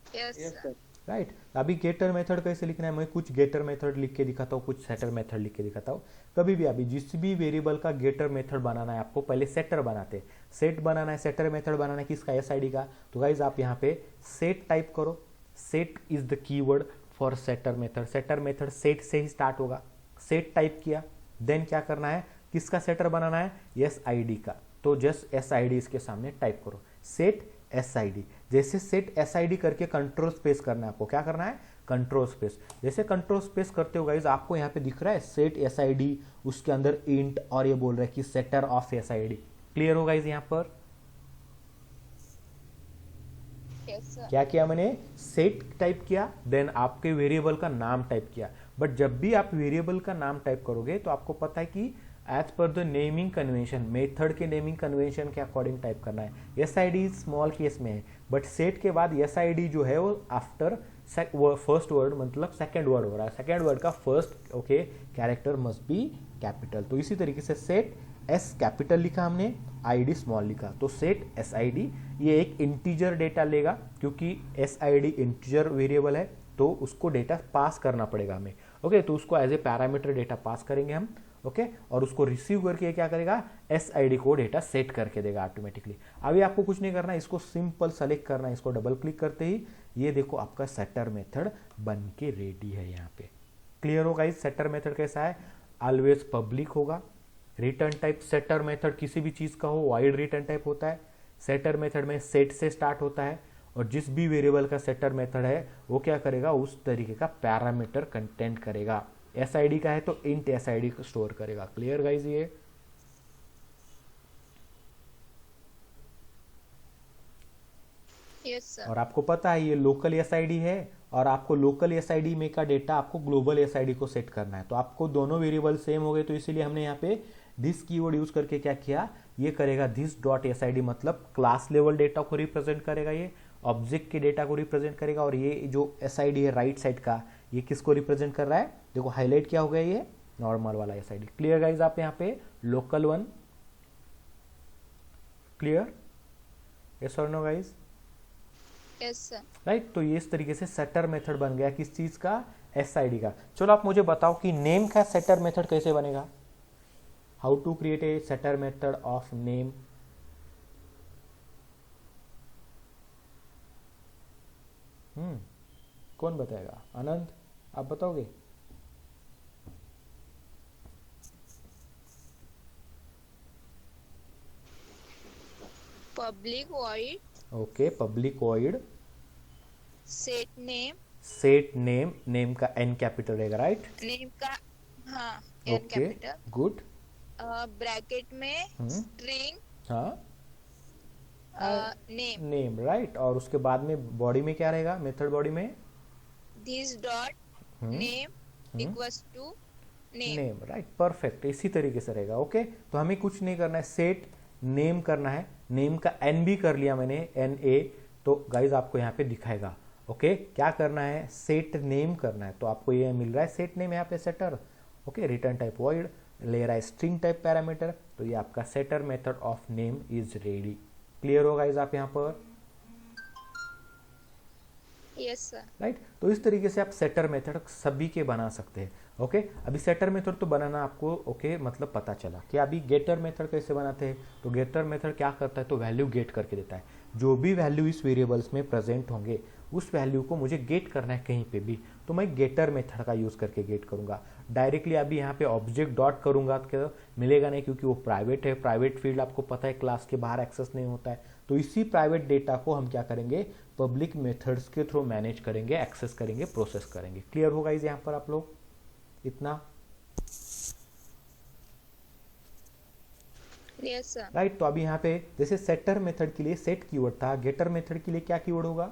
Yes, yes sir. Sir. Right. अभी गेटर मेथड कैसे लिखना है, मैं कुछ गेटर मेथड लिख के दिखाता हूँ, कुछ सेटर मेथड लिख के दिखाता हूँ। कभी भी अभी जिस भी वेरिएबल का गेटर मेथड बनाना है आपको, पहले सेटर बनाते, सेट बनाना है, सेटर मेथड बनाना है किसका, SID का। तो गाइज आप यहाँ पे सेट टाइप करो, set is the keyword for setter method. Setter method set से ही स्टार्ट होगा। सेट टाइप किया, देन क्या करना है, किसका सेटर बनाना है, SID का, तो जस्ट SID इसके सामने टाइप करो, सेट SID। जैसे सेट SID करके कंट्रोल स्पेस करना है आपको, क्या करना है, कंट्रोल स्पेस। जैसे कंट्रोल स्पेस करते हो गाइज आपको यहाँ पे दिख रहा है सेट SID, उसके अंदर इंट और ये बोल रहा है कि सेटर ऑफ SID। क्लियर हो गाइज यहाँ पर, Yes, sir. क्या किया मैंने, सेट टाइप किया, देन आपके वेरिएबल का नाम टाइप किया। बट जब भी आप वेरिएबल का नाम टाइप करोगे तो आपको पता है कि as per the naming convention, method के नेमिंग कन्वेंशन के अकॉर्डिंग टाइप करना है। S I D small case में है, बट सेट के बाद एस आई डी जो है वो आफ्टर फर्स्ट वर्ड मतलब सेकेंड वर्ड हो रहा है, सेकेंड वर्ड का first okay character must be capital. तो इसी तरीके से सेट एस कैपिटल लिखा हमने, आई डी स्मॉल लिखा, तो सेट एस आई डी ये एक इंटीजर डेटा लेगा, क्योंकि S I D integer variable है तो उसको डेटा पास करना पड़ेगा हमें। ओके, तो उसको as a parameter data pass करेंगे हम। ओके, और उसको रिसीव करके क्या करेगा, एस आई डी को डेटा सेट करके देगा ऑटोमेटिकली। अभी आपको कुछ नहीं करना, इसको सिंपल सेलेक्ट करना है, इसको डबल क्लिक करते ही ये देखो आपका सेटर मेथड बन के रेडी है यहाँ पे। क्लियर होगा, इस सेटर मेथड कैसा है, ऑलवेज पब्लिक होगा। रिटर्न टाइप सेटर मेथड किसी भी चीज का हो वाइड रिटर्न टाइप होता है। सेटर मेथड में सेट से स्टार्ट होता है और जिस भी वेरिएबल का सेटर मेथड है वो क्या करेगा, उस तरीके का पैरामीटर कंटेंट करेगा। एसआईडी का है तो इंट एसआईडी को स्टोर करेगा। क्लियर गाइस ये? Yes sir. और आपको पता है ये लोकल एसआईडी है और आपको लोकल एसआईडी में का डेटा आपको ग्लोबल एसआईडी को सेट करना है, तो आपको दोनों वेरिएबल सेम हो गए, तो इसीलिए हमने यहाँ पे दिस कीवर्ड यूज करके क्या किया, ये करेगा दिस डॉट एसआईडी, मतलब क्लास लेवल डेटा को रिप्रेजेंट करेगा, ये ऑब्जेक्ट के डेटा को रिप्रेजेंट करेगा। और ये जो एसआईडी है राइट साइड का, ये किसको रिप्रेजेंट कर रहा है, देखो हाईलाइट क्या हो गया, ये नॉर्मल वाला एसआईडी। क्लियर गाइज आप यहाँ पे लोकल वन? क्लियर? यस और no guys? Yes sir. Right, तो ये इस तरीके से सेटर मेथड बन गया किस चीज का, एसआईडी का। चलो आप मुझे बताओ कि नेम का सेटर मेथड कैसे बनेगा, how to create a setter method of name. कौन बताएगा, आनंद आप बताओगे? Public void okay, public void set name, set name, name का एन कैपिटल रहेगा, राइट? नेम का हाँ N okay, capital, good. Bracket में स्ट्रिंग हाँ, नेम, नेम, राइट। और उसके बाद में बॉडी में क्या रहेगा, मेथड बॉडी में this dot name equals to name. Name, right, perfect, इसी तरीके से रहेगा। ओके, तो हमें कुछ नहीं करना है, सेट नेम करना है, नेम का एन भी कर लिया मैंने, एन ए, तो गाइज आपको यहाँ पे दिखाएगा। ओके, क्या करना है, सेट नेम करना है, तो आपको ये मिल रहा है सेट नेम यहाँ पे setter. Okay, return type void ले रहा है स्ट्रिंग टाइप पैरामीटर, तो ये आपका setter method of name is ready. Clear होगा गाइज आप यहाँ पर? Yes sir. राइट, तो इस तरीके से आप सेटर मेथड सभी के बना सकते हैं। ओके, अभी सेटर मेथड तो बनाना आपको ओके मतलब पता चला कि अभी गेटर मेथड कैसे बनाते हैं। तो गेटर मेथड क्या करता है, तो वैल्यू गेट करके देता है, जो भी वैल्यू इस वेरिएबल्स में प्रेजेंट होंगे उस वैल्यू को मुझे गेट करना है कहीं पे भी, तो मैं गेटर मेथड का यूज करके गेट करूंगा। डायरेक्टली अभी यहाँ पे ऑब्जेक्ट डॉट करूंगा तो मिलेगा नहीं, क्योंकि वो प्राइवेट है, प्राइवेट फील्ड आपको पता है क्लास के बाहर एक्सेस नहीं होता है। तो इसी प्राइवेट डेटा को हम क्या करेंगे, पब्लिक मेथड्स के थ्रू मैनेज करेंगे, एक्सेस करेंगे, प्रोसेस करेंगे। क्लियर होगा इस यहाँ पर आप लोग इतना? Yes sir. राइट, तो अभी यहाँ पे जैसे सेटर मेथड के लिए सेट कीवर्ड था, गेटर मेथड के लिए क्या कीवर्ड होगा,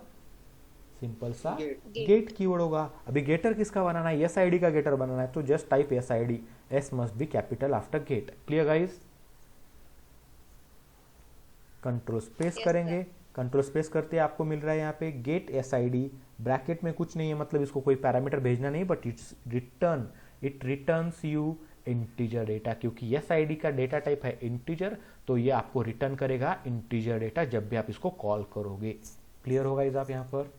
सिंपल सा गेट कीवर्ड होगा। अभी गेटर किसका बनाना है, एस आई डी का गेटर बनाना है, तो just type S I D, S must be capital after get. Clear guys? Control space करेंगे, कंट्रोल स्पेस करते आपको मिल रहा है यहाँ पे get S I D, bracket में कुछ नहीं है, मतलब इसको कोई पैरामीटर भेजना नहीं, but it returns you integer data, क्योंकि एस आई डी का डेटा टाइप है इंटीजर, तो ये आपको रिटर्न करेगा इंटीजर डेटा जब भी आप इसको कॉल करोगे। क्लियर होगा इस आप यहाँ पर?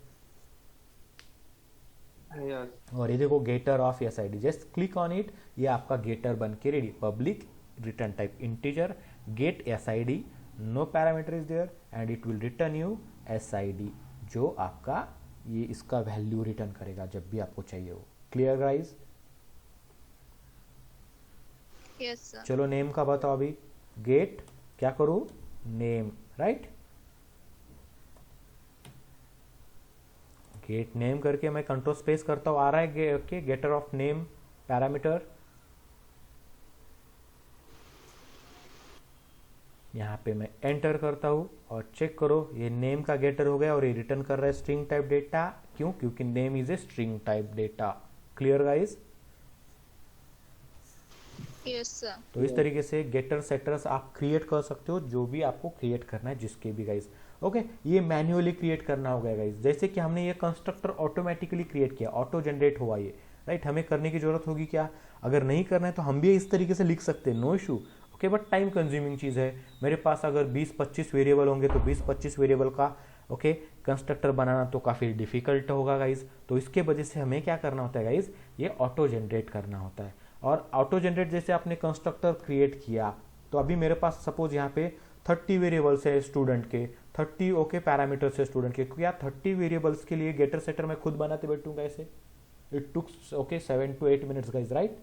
और ये देखो getter of S I D, just click on it, ये आपका गेटर बन के ready. Public return type integer, get S I D, no parameter is there and it will return you S I D, जो आपका ये इसका value return करेगा जब भी आपको चाहिए हो। Clear guys? Yes sir. चलो नेम का बताओ अभी, गेट क्या करूं, नेम, राइट? गेट नेम करके मैं कंट्रोल स्पेस करता हूं, आ रहा है okay, getter of name parameter, यहाँ पे मैं एंटर करता हूं और चेक करो ये नेम का गेटर हो गया और ये रिटर्न कर रहा है स्ट्रिंग टाइप डेटा। क्यों? क्योंकि name is a string type data. Clear guys? Yes, sir. तो इस तरीके से गेटर सेटर्स आप क्रिएट कर सकते हो, जो भी आपको क्रिएट करना है जिसके भी गाइज। ओके, ये मैन्युअली क्रिएट करना होगा गाइज। जैसे कि हमने ये कंस्ट्रक्टर ऑटोमेटिकली क्रिएट किया, ऑटो जनरेट हुआ ये, राइट। हमें करने की जरूरत होगी क्या? अगर नहीं करना है तो हम भी इस तरीके से लिख सकते हैं, no issue. Okay, but time consuming चीज़ है। मेरे पास अगर 20-25 वेरिएबल होंगे तो 20-25 वेरिएबल का ओके कंस्ट्रक्टर बनाना तो काफ़ी डिफिकल्ट होगा गाइज। तो इसके वजह से हमें क्या करना होता है गाइज, ये ऑटो जनरेट करना होता है। और ऑटो जनरेट जैसे आपने कंस्ट्रक्टर क्रिएट किया, तो अभी मेरे पास सपोज यहाँ पे 30 वेरिएबल्स है स्टूडेंट के, 30 ओके पैरामीटर्स है स्टूडेंट के। क्या 30 वेरिएबल्स के लिए गेटर सेटर मैं खुद बनाते बैठूंगा ऐसे? It took okay 7 to 8 minutes guys, right.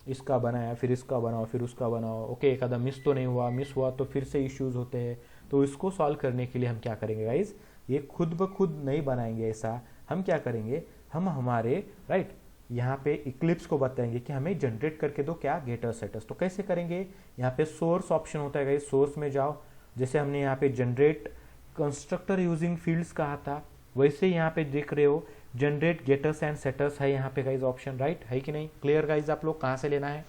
इसका बनाया, फिर इसका बनाओ, फिर उसका बनाओ। ओके, एक आधा मिस तो नहीं हुआ, मिस हुआ तो फिर से इश्यूज होते हैं। तो इसको सॉल्व करने के लिए हम क्या करेंगे गाइज, ये खुद ब खुद नहीं बनाएंगे ऐसा। हम क्या करेंगे, हम हमारे राइट यहाँ पे इक्लिप्स को बताएंगे कि हमें जनरेट करके दो क्या गेटर सेटर्स। तो कैसे करेंगे, यहाँ पे सोर्स ऑप्शन होता है गाइज, सोर्स में जाओ। जैसे हमने यहाँ पे जनरेट कंस्ट्रक्टर यूजिंग फील्ड्स कहा था, वैसे यहाँ पे देख रहे हो जनरेट गेटर्स एंड सेटर्स है यहाँ पे गाइज ऑप्शन, राइट है कि नहीं? क्लियर गाइज, आप लोग कहाँ से लेना है?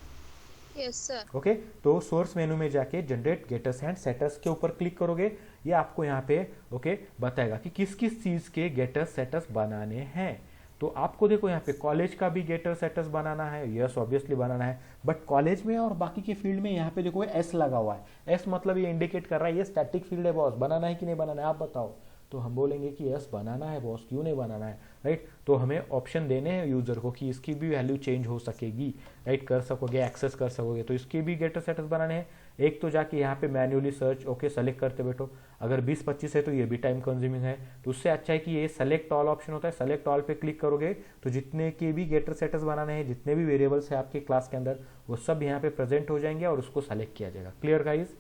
Yes, sir. ओके, तो सोर्स मेनू में जाके जनरेट गेटर्स एंड सेटर्स के ऊपर क्लिक करोगे, ये आपको यहाँ पे ओके बताएगा कि किस किस चीज के गेटर्स सेटर्स बनाने हैं। तो आपको देखो यहाँ पे कॉलेज का भी गेटर सेटर्स बनाना है, यस ऑब्वियसली बनाना है। बट कॉलेज में और बाकी के फील्ड में यहाँ पे देखो एस लगा हुआ है। एस मतलब ये इंडिकेट कर रहा है ये स्टैटिक फील्ड है बॉस, बनाना है कि नहीं बनाना है आप बताओ। तो हम बोलेंगे कि यस बनाना है बॉस, क्यों नहीं बनाना है, राइट। तो हमें ऑप्शन देने हैं यूजर को कि इसकी भी वैल्यू चेंज हो सकेगी, राइट, कर सकोगे, एक्सेस कर सकोगे। तो इसके भी गेटर सेटर्स बनाने हैं। एक तो जाके यहाँ पे मैन्युअली सर्च ओके सेलेक्ट करते बैठो। अगर 20-25 है तो ये भी टाइम कंज्यूमिंग है। तो उससे अच्छा है कि ये सेलेक्ट ऑल ऑप्शन होता है, सेलेक्ट ऑल पे क्लिक करोगे तो जितने के भी गेटर सेटर्स बनाने हैं, जितने भी वेरिएबल्स है आपके क्लास के अंदर, वो सब यहाँ पे प्रेजेंट हो जाएंगे और उसको सेलेक्ट किया जाएगा। Clear guys?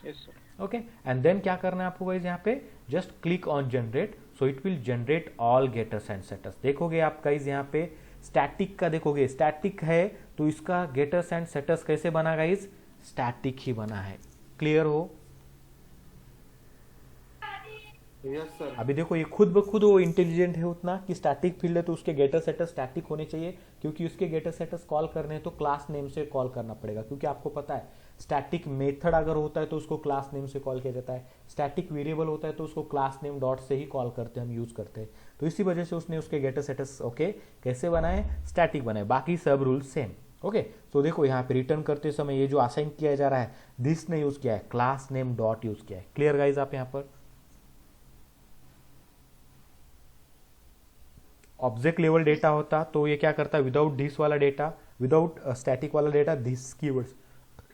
Yes sir. Okay, and then क्या करना है आपको गाइज, यहाँ पे just click on generate, so it will generate all getters and setters. देखोगे आप गाइज यहाँ पे स्टैटिक का देखोगे, स्टैटिक है तो इसका गेटर्स एंड सेटर्स कैसे बना गाइज, स्टैटिक ही बना है। क्लियर हो? Yes sir. अभी देखो ये खुद ब खुद वो इंटेलिजेंट है उतना कि स्टैटिक फील्ड है तो उसके गेटर सेटर्स स्टैटिक होने चाहिए, क्योंकि उसके गेटर सेटर्स कॉल करने हैं तो क्लास नेम से कॉल करना पड़ेगा। क्योंकि आपको पता है स्टैटिक मेथड अगर होता है तो उसको क्लास नेम से कॉल किया जाता है, स्टैटिक वेरिएबल होता है तो उसको क्लास नेम डॉट से ही कॉल करते हैं, हम यूज करते हैं। तो इसी वजह से उसने उसके गेटर सेटर्स ओके कैसे बनाए, स्टैटिक बनाए, बाकी सब रूल सेम। ओके, तो देखो यहाँ पे रिटर्न करते समय ये जो असाइन किया जा रहा है दिस ने यूज किया है, क्लास नेम डॉट यूज किया है। Clear guys? आप यहाँ पर ऑब्जेक्ट लेवल डेटा होता तो ये क्या करता है, विदाउट दिस वाला डेटा, विदाउट स्टैटिक वाला डेटा दिस कीवर्ड्स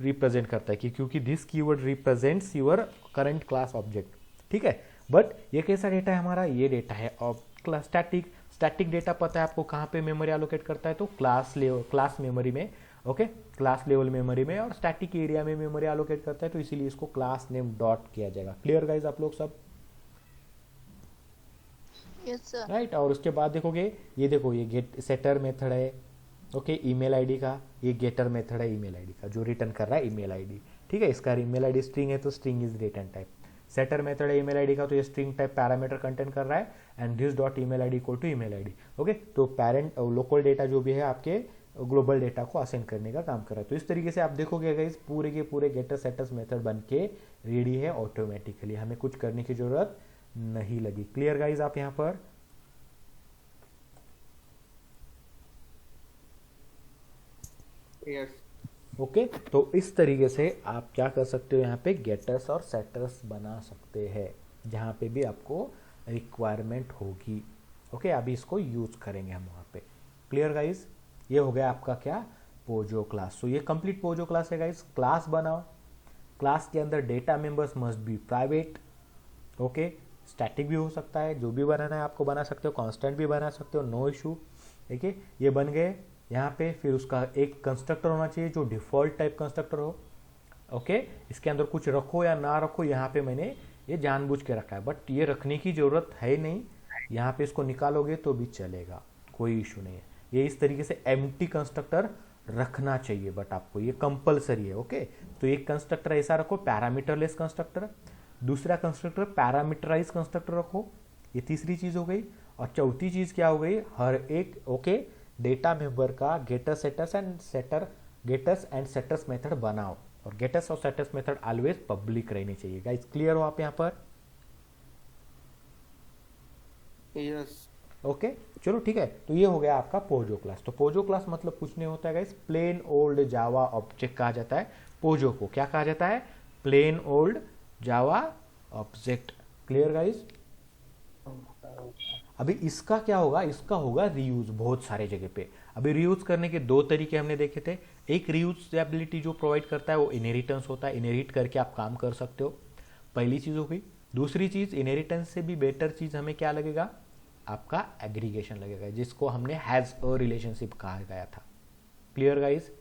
रिप्रेजेंट करता है कि क्योंकि this keyword represents your current class object, ठीक है। बट ये कैसा डेटा है हमारा, ये डेटा है स्टैटिक। स्टैटिक डेटा पता है आपको कहाँ पे मेमोरी एलोकेट करता है, तो क्लास मेमोरी में, ओके, क्लास लेवल मेमोरी में, और स्टैटिक एरिया में मेमोरी एलोकेट करता है, तो इसीलिए इसको क्लास नेम डॉट किया जाएगा। क्लियर गाइज आप लोग सब? Yes, sir. राइट और उसके बाद देखोगे ये देखो ये गेट सेटर मेथड है ओके ईमेल आईडी का, ये गेटर मेथड है ईमेल आईडी का जो रिटर्न कर रहा है ईमेल आईडी, ठीक है। इसका ईमेल आईडी स्ट्रिंग है तो string is return type. Setter method है ईमेल आईडी का तो ये स्ट्रिंग टाइप पैरामीटर कंटेंट कर रहा है and this dot email ID equal to email ID. Okay, तो पेरेंट लोकल डेटा जो भी है आपके ग्लोबल डेटा को असाइन करने का काम कर रहा है। तो इस तरीके से आप देखोगे गाइस पूरे के पूरे गेटर सेटर्स मेथड बन के रेडी है ऑटोमेटिकली, हमें कुछ करने की जरूरत नहीं लगी। क्लियर गाइज आप यहाँ पर? यस। ओके, तो इस तरीके से आप क्या कर सकते हो, यहाँ पे गेटर्स और सेटर्स बना सकते हैं जहाँ पे भी आपको रिक्वायरमेंट होगी। ओके, अभी इसको यूज करेंगे हम वहाँ पे। Clear guys? ये हो गया आपका क्या, पोजो क्लास। तो ये कंप्लीट पोजो क्लास है गाइज। क्लास बनाओ, क्लास के अंदर data members must be private. Okay, static भी हो सकता है, जो भी बनाना है आपको बना सकते हो, कांस्टेंट भी बना सकते हो, नो इशू। ठीक है, ये बन गए यहाँ पे। फिर उसका एक कंस्ट्रक्टर होना चाहिए जो डिफॉल्ट टाइप कंस्ट्रक्टर हो। ओके, इसके अंदर कुछ रखो या ना रखो, यहाँ पे मैंने ये जानबूझ के रखा है, बट ये रखने की जरूरत है नहीं। यहाँ पे इसको निकालोगे तो भी चलेगा, कोई इशू नहीं है। ये इस तरीके से एम्प्टी कंस्ट्रक्टर रखना चाहिए, बट आपको ये कंपलसरी है। ओके, तो एक कंस्ट्रक्टर ऐसा रखो पैरामीटरलेस कंस्ट्रक्टर, दूसरा कंस्ट्रक्टर पैरामीटराइज कंस्ट्रक्टर रखो, ये तीसरी चीज हो गई। और चौथी चीज क्या हो गई, हर एक ओके डेटा मेंबर का गेटर्स एंड सेटर्स मेथड बनाओ, और गेटर्स और सेटर्स मेथड ऑलवेज पब्लिक रहनी चाहिए। गाइस क्लियर हो आप यहाँ पर? यस। ओके चलो ठीक है, तो ये हो गया आपका पोजो क्लास। तो पोजो क्लास मतलब कुछ नहीं होता है guys, plain old Java object कहा जाता है पोजो को। क्या कहा जाता है? Plain old Java object. Clear guys? अभी इसका क्या होगा, इसका होगा रीयूज बहुत सारे जगह पे। अभी रीयूज करने के दो तरीके हमने देखे थे। एक रीयूजेबिलिटी जो प्रोवाइड करता है वो इनहेरिटेंस होता है, इनहेरिट करके आप काम कर सकते हो, पहली चीज हो गई। दूसरी चीज इनहेरिटेंस से भी बेटर चीज हमें क्या लगेगा, आपका एग्रीगेशन लगेगा, जिसको हमने हैज अ रिलेशनशिप कहा गया था। Clear guys?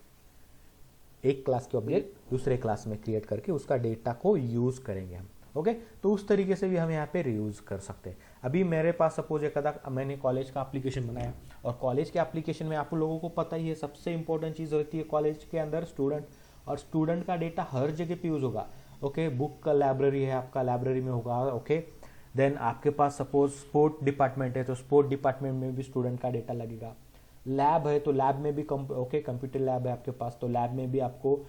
एक क्लास के ऑब्जेक्ट दूसरे क्लास में क्रिएट करके उसका डेटा को यूज करेंगे हम। ओके तो उस तरीके से भी हम यहाँ पे रीयूज कर सकते हैं। अभी मेरे पास सपोज एक अदा मैंने कॉलेज का एप्लीकेशन बनाया, और कॉलेज के एप्लीकेशन में आप लोगों को पता ही है सबसे इंपॉर्टेंट चीज़ होती है कॉलेज के अंदर स्टूडेंट, और स्टूडेंट का डेटा हर जगह पे यूज होगा। ओके बुक का लाइब्रेरी है आपका, लाइब्रेरी में होगा। ओके देन आपके पास सपोज स्पोर्ट डिपार्टमेंट है तो स्पोर्ट डिपार्टमेंट में भी स्टूडेंट का डेटा लगेगा। लैब है तो लैब में भी कंप्यूटर लैब है आपके पास, तो लैब में भी आपको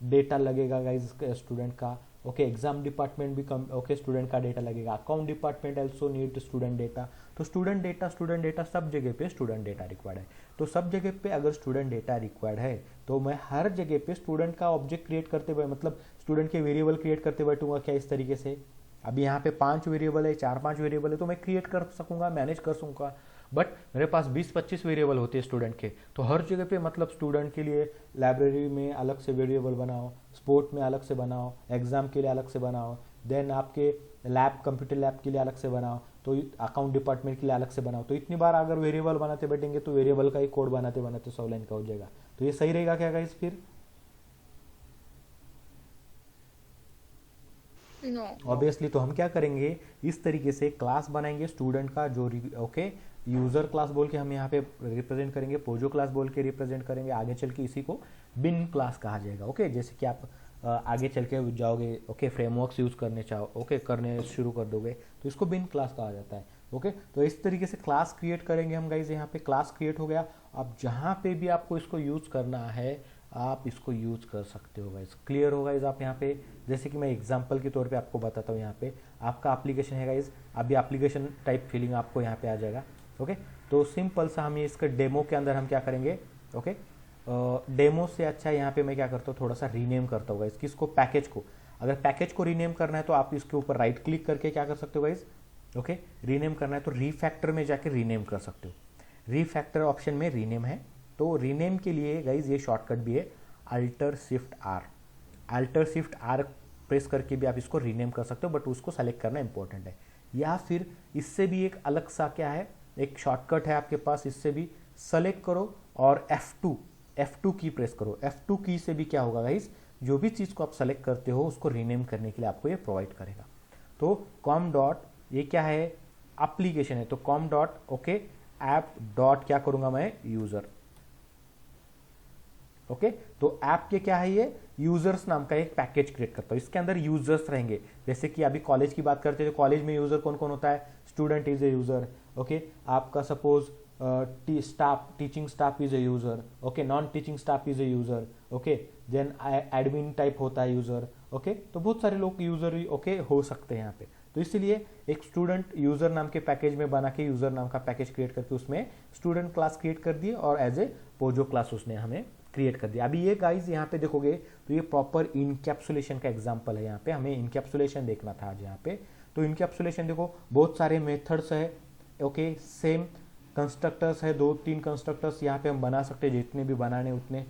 डेटा लगेगा गाइज स्टूडेंट का। एग्जाम डिपार्टमेंट भी स्टूडेंट का डेटा लगेगा। Account department also need student data. तो स्टूडेंट डेटा सब जगह पे स्टूडेंट डेटा रिक्वायर्ड है। तो सब जगह पे अगर स्टूडेंट डेटा रिक्वायर्ड है तो मैं हर जगह पे स्टूडेंट का ऑब्जेक्ट क्रिएट करते हुए, मतलब स्टूडेंट के वेरिएबल क्रिएट करते बैठूंगा क्या इस तरीके से। अभी यहाँ पे 5 वेरिएबल है, 4-5 वेरिएबल है, तो मैं क्रिएट कर सकूंगा, मैनेज कर सकूंगा। बट मेरे पास 20-25 वेरिएबल होते हैं स्टूडेंट के, तो हर जगह पे मतलब स्टूडेंट के लिए लाइब्रेरी में अलग से वेरिएबल बनाओ, स्पोर्ट में अलग से बनाओ, एग्जाम के लिए अलग से बनाओ, देन आपके लैब कंप्यूटर लैब के लिए अलग से बनाओ, तो अकाउंट डिपार्टमेंट के लिए अलग से बनाओ। तो इतनी बार अगर वेरिएबल बनाते बैठेंगे तो वेरिएबल का ही कोड बनाते बनाते 100 लाइन का हो जाएगा। तो ये सही रहेगा क्या गाइस फिर? No. ऑब्वियसली तो हम क्या करेंगे, इस तरीके से क्लास बनाएंगे स्टूडेंट का, जो यूजर क्लास बोल के हम यहाँ पे रिप्रेजेंट करेंगे, पोजो क्लास बोल के रिप्रेजेंट करेंगे। आगे चल के इसी को बिन क्लास कहा जाएगा। जैसे कि आप आगे चल के जाओगे फ्रेमवर्क्स यूज करने चाहो, करने शुरू कर दोगे तो इसको बिन क्लास कहा जाता है। तो इस तरीके से क्लास क्रिएट करेंगे हम गाइज। यहाँ पे क्लास क्रिएट हो गया। अब जहाँ पे भी आपको इसको यूज करना है आप इसको यूज कर सकते हो गाइज। क्लियर हो गाइज? आप यहाँ पे जैसे कि मैं एग्जांपल के तौर पे आपको बताता हूँ, यहाँ पे आपका एप्लीकेशन है गाइज, अभी एप्लीकेशन टाइप फीलिंग आपको यहाँ पे आ जाएगा। तो सिंपल सा हम इसका डेमो के अंदर हम क्या करेंगे, डेमो से अच्छा यहाँ पे मैं क्या करता हूँ, थोड़ा सा रीनेम करता हूँ गाइज किसको, पैकेज को। अगर पैकेज को रीनेम करना है तो आप इसके ऊपर राइट क्लिक करके क्या कर सकते हो गाइज, रीनेम करना है तो रीफैक्टर में जाके रीनेम कर सकते हो। रीफैक्टर ऑप्शन में रीनेम है, तो रीनेम के लिए गाइज ये शॉर्टकट भी है, अल्टर शिफ्ट आर प्रेस करके भी आप इसको रीनेम कर सकते हो, बट उसको सेलेक्ट करना इंपॉर्टेंट है। या फिर इससे भी एक अलग सा क्या है, एक शॉर्टकट है आपके पास, इससे भी सेलेक्ट करो और F2 की प्रेस करो। F2 की से भी क्या होगा गाइज, जो भी चीज को आप सेलेक्ट करते हो उसको रीनेम करने के लिए आपको ये प्रोवाइड करेगा। तो कॉम डॉट ये क्या है, एप्लीकेशन है, तो कॉम डॉट ऐप डॉट क्या करूंगा मैं, यूजर। तो ऐप के क्या है, ये यूजर्स नाम का एक पैकेज क्रिएट करता हूं, इसके अंदर यूजर्स रहेंगे। जैसे कि अभी कॉलेज की बात करते हैं तो कॉलेज में यूजर कौन कौन होता है, स्टूडेंट इज ए यूजर। आपका suppose teaching staff is a user, non teaching staff is a user, then admin type होता है यूजर। तो बहुत सारे लोग यूजर हो सकते हैं यहाँ पे। तो इसलिए एक स्टूडेंट यूजर नाम के पैकेज में बना के यूजर नाम का पैकेज क्रिएट करके उसमें स्टूडेंट क्लास क्रिएट कर दिए और एज ए पोजो क्लास उसने हमें क्रिएट कर दिया। अभी ये गाइज यहाँ पे देखोगे तो ये प्रॉपर इनकैप्सुलेशन का एग्जांपल है। यहाँ पे हमें इनकैप्सुलेशन देखना था आज यहाँ पे। तो इनकैप्सुलेशन देखो, बहुत सारे मेथड्स है, सेम कंस्ट्रक्टर्स है, 2-3 कंस्ट्रक्टर्स यहाँ पे हम बना सकते हैं, जितने भी बनाने उतने।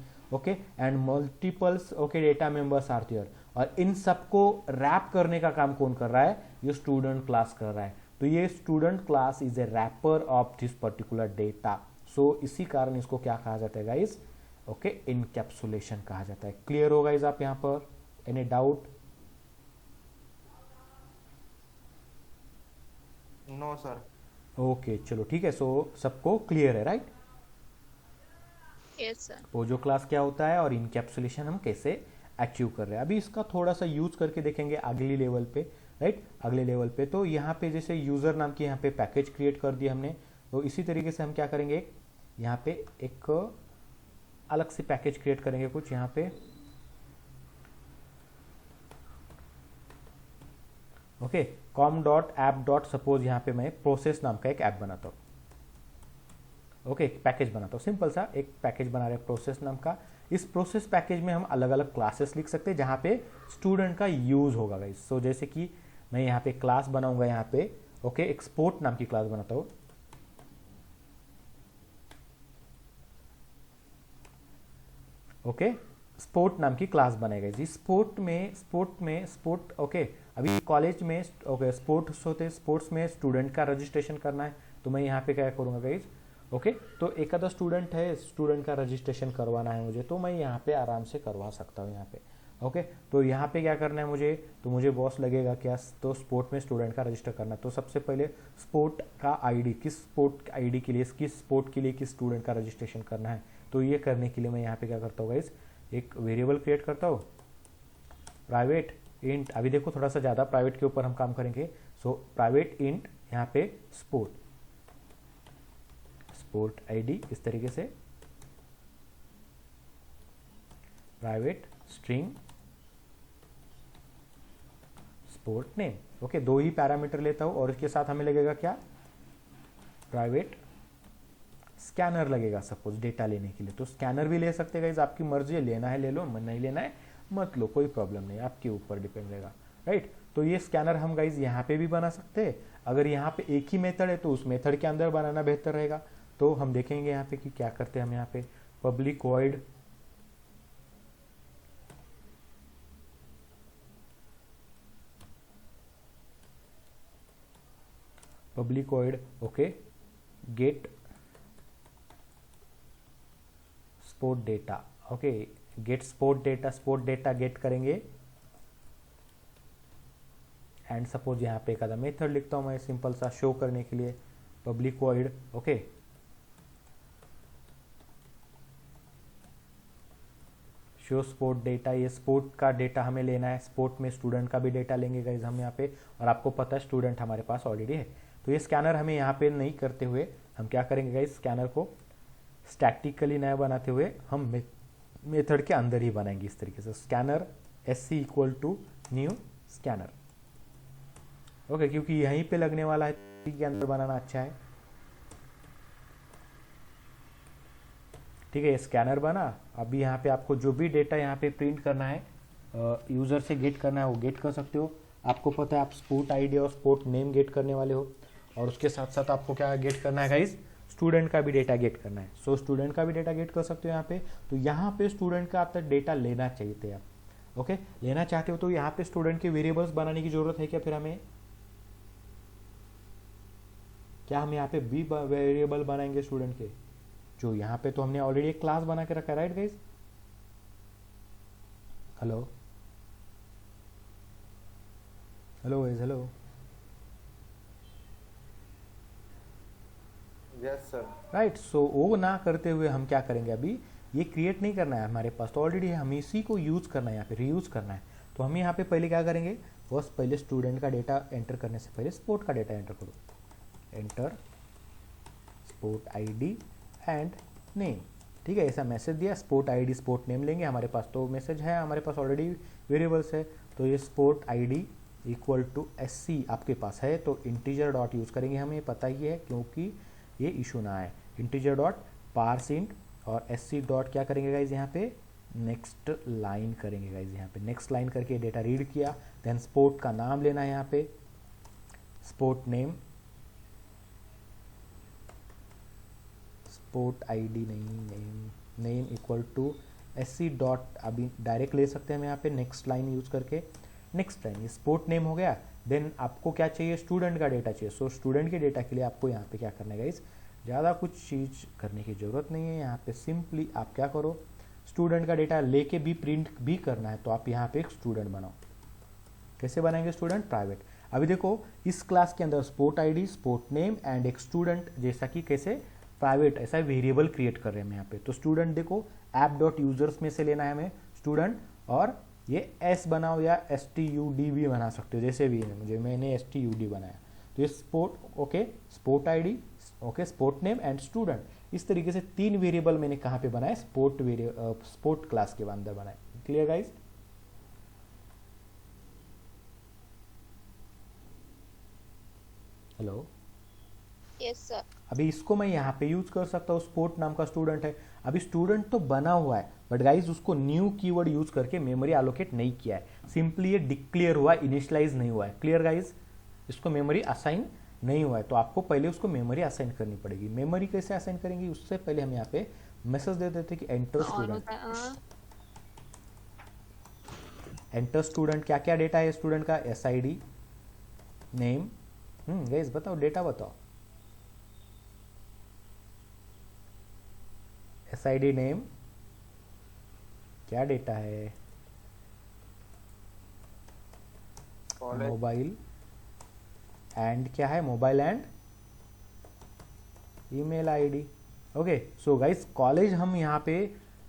And multiples data members are there, और इन सबको रैप करने का काम कौन कर रहा है, ये स्टूडेंट क्लास कर रहा है। तो ये student class is a wrapper of this particular data. So इसी कारण इसको क्या कहा जाता है गाइज, इनकैप्सुलेशन कहा जाता है। क्लियर होगा गाइज आप यहाँ पर? Any doubt? No sir. Okay चलो ठीक है, सो सबको क्लियर है right? Yes, sir. POJO class क्या होता है और इनकैप्सुलेशन हम कैसे अचीव कर रहे हैं, अभी इसका थोड़ा सा यूज करके देखेंगे अगली लेवल पे राइट, अगले लेवल पे। तो यहाँ पे जैसे यूज़र नाम की यहाँ पे पैकेज क्रिएट कर दिया हमने, तो इसी तरीके से हम क्या करेंगे, यहाँ पे एक अलग से पैकेज क्रिएट करेंगे कुछ यहाँ पे। ओके, com.app.suppose यहाँ पे मैं प्रोसेस नाम का एक ऐप बनाता हूँ। ओके, एक पैकेज बनाता हूँ, सिंपल सा एक पैकेज बना रहे हैं प्रोसेस नाम का। इस प्रोसेस पैकेज में हम अलग अलग क्लासेस लिख सकते हैं जहाँ पे स्टूडेंट का यूज होगा गाइस। सो जैसे कि मैं यहाँ पे क्लास बनाऊंगा यहाँ पे, ओके, एक्सपोर्ट नाम की क्लास बनाता हूँ। ओके, स्पोर्ट नाम की क्लास बनेगा जी। स्पोर्ट ओके, अभी कॉलेज में ओके स्पोर्ट्स होते हैं, स्पोर्ट्स में स्टूडेंट का रजिस्ट्रेशन करना है, तो मैं यहाँ पे क्या करूँगा गाइज, ओके, तो एक आधा स्टूडेंट है, स्टूडेंट का रजिस्ट्रेशन करवाना है मुझे, तो मैं यहाँ पे आराम से करवा सकता हूँ यहाँ पे। ओके, तो यहाँ पे क्या करना है मुझे, तो मुझे बॉस लगेगा क्या, तो स्पोर्ट में स्टूडेंट का रजिस्टर करना है। तो सबसे पहले स्पोर्ट का आईडी, किस स्पोर्ट आईडी के लिए, किस स्पोर्ट के लिए किस स्टूडेंट का रजिस्ट्रेशन करना है, तो ये करने के लिए मैं यहाँ पे क्या करता हूँ गाइज, एक वेरिएबल क्रिएट करता हूँ, प्राइवेट इंट। अभी देखो थोड़ा सा ज़्यादा प्राइवेट के ऊपर हम काम करेंगे। सो प्राइवेट इंट यहाँ पे स्पोर्ट आईडी, इस तरीके से private string sport name. Okay, दो ही पैरामीटर लेता हूँ और इसके साथ हमें लगेगा क्या, प्राइवेट स्कैनर लगेगा सपोज डेटा लेने के लिए। तो स्कैनर भी ले सकते हैं गाइस, आपकी मर्जी है, लेना है ले लो, नहीं लेना है मत लो, कोई प्रॉब्लम नहीं, आपके ऊपर डिपेंड रहेगा, राइट। तो ये स्कैनर हम गाइस यहाँ पे भी बना सकते हैं। अगर यहाँ पे एक ही मेथड है तो उस मेथड के अंदर बनाना बेहतर रहेगा। तो हम देखेंगे यहाँ पे कि क्या करते हैं हम यहाँ पे, public void okay get sport data, okay get sport data gate करेंगे। एंड सपोज यहाँ पे एक आधा मेथड लिखता हूँ मैं सिंपल सा शो करने के लिए, public void okay show sport data. ये स्पोर्ट का डेटा हमें लेना है, स्पोर्ट में स्टूडेंट का भी डेटा लेंगे गाइज हम यहाँ पे, और आपको पता है स्टूडेंट हमारे पास ऑलरेडी है। तो ये स्कैनर हमें यहाँ पे नहीं करते हुए हम क्या करेंगे गाइज, स्कैनर को स्टैटिकली नया बनाते हुए हम मेथड के अंदर ही बनाएंगे इस तरीके से, scanner sc equal to new scanner. Okay, क्योंकि यहीं पे लगने वाला है, के अंदर बनाना अच्छा है, ठीक है। स्कैनर बना, अभी यहाँ पे आपको जो भी डेटा यहाँ पे प्रिंट करना है, यूजर से गेट करना है वो गेट कर सकते हो। आपको पता है आप स्पोर्ट आईडी और स्पोर्ट नेम गेट करने वाले हो, और उसके साथ साथ आपको क्या गेट करना है गाइज, स्टूडेंट का भी डेटा गेट करना है। सो स्टूडेंट का भी डेटा गेट कर सकते हो यहाँ पे। तो यहाँ पे स्टूडेंट का आप तक डेटा लेना चाहिए थे आप, ओके लेना चाहते हो तो यहाँ पे स्टूडेंट के वेरिएबल्स बनाने की जरूरत है क्या, फिर हमें क्या हम यहाँ पे भी वेरिएबल बनाएंगे स्टूडेंट के, जो यहाँ पे तो हमने ऑलरेडी एक क्लास बना के रखा है, right guys. Hello hello guys, hello yes sir. Right. So वो ना करते हुए हम क्या करेंगे, अभी ये क्रिएट नहीं करना है, हमारे पास तो ऑलरेडी है, हमें इसी को यूज करना है, यहाँ पे रीयूज करना है। तो हम यहाँ पे पहले क्या करेंगे, बस पहले स्टूडेंट का डेटा एंटर करने से पहले स्पोर्ट का डेटा एंटर करो, enter sport ID and name, ठीक है। ऐसा मैसेज दिया, स्पोर्ट आईडी स्पोर्ट नेम लेंगे, हमारे पास तो मैसेज है, हमारे पास ऑलरेडी वेरिएबल्स है। तो ये sport ID equal to sc आपके पास है, तो इंटीजर डॉट यूज करेंगे, हमें पता ही है क्योंकि ये इशू ना है। इंटीजर डॉट पार्स इंट और sc डॉट क्या करेंगे गाइज, यहाँ पे नेक्स्ट लाइन करेंगे गाइज, यहाँ पे नेक्स्ट लाइन करके डेटा रीड किया। देन स्पोर्ट का नाम लेना है, यहाँ पे स्पोर्ट नेम, स्पोर्ट आईडी नहीं, name equal to sc dot, अभी डायरेक्ट ले सकते हैं हम यहाँ पे नेक्स्ट लाइन यूज करके। नेक्स्ट लाइन, ये स्पोर्ट नेम हो गया। देन आपको क्या चाहिए, स्टूडेंट का डेटा चाहिए। सो स्टूडेंट के डेटा के लिए आपको यहाँ पे क्या करना है गाइज, ज़्यादा कुछ चीज़ करने की ज़रूरत नहीं है। यहाँ पे सिंपली आप क्या करो, स्टूडेंट का डेटा लेके भी प्रिंट भी करना है, तो आप यहाँ पे एक स्टूडेंट बनाओ। कैसे बनाएंगे स्टूडेंट, प्राइवेट। अभी देखो इस क्लास के अंदर sport ID sport name and एक स्टूडेंट, जैसा कि कैसे प्राइवेट ऐसा वेरिएबल क्रिएट कर रहे हैं हम यहाँ पे। तो स्टूडेंट देखो ऐप डॉट यूजर्स में से लेना है हमें स्टूडेंट, और ये एस बनाओ या एस टी यू डी भी बना सकते हो, जैसे भी है, मैंने एस टी यू डी बनाया। तो ये sport, okay, sport ID, okay, sport name and student. इस तरीके से 3 वेरिएबल मैंने कहाँ पे बनाया, स्पोर्ट क्लास के अंदर बनाए। Clear guys? Hello. Yes, sir. अभी इसको मैं यहाँ पे यूज कर सकता हूँ, स्पोर्ट नाम का स्टूडेंट है। अभी स्टूडेंट तो बना हुआ है, बट गाइज उसको न्यू कीवर्ड यूज करके मेमोरी एलोकेट नहीं किया है, सिंपली ये डिक्लेयर हुआ, इनिशियलाइज नहीं हुआ है। Clear guys? इसको मेमोरी असाइन नहीं हुआ है, तो आपको पहले उसको मेमोरी असाइन करनी पड़ेगी। मेमोरी कैसे असाइन करेंगे, उससे पहले हम यहाँ पे मैसेज दे देते कि एंटर On स्टूडेंट। होता है, हाँ। एंटर स्टूडेंट, क्या क्या डेटा है स्टूडेंट का, S I D, name. Guys बताओ, डेटा बताओ। एस आई डी, नेम, क्या डेटा है, कॉलेज, मोबाइल एंड क्या है, mobile and email ID. Okay, so guys college हम यहाँ पे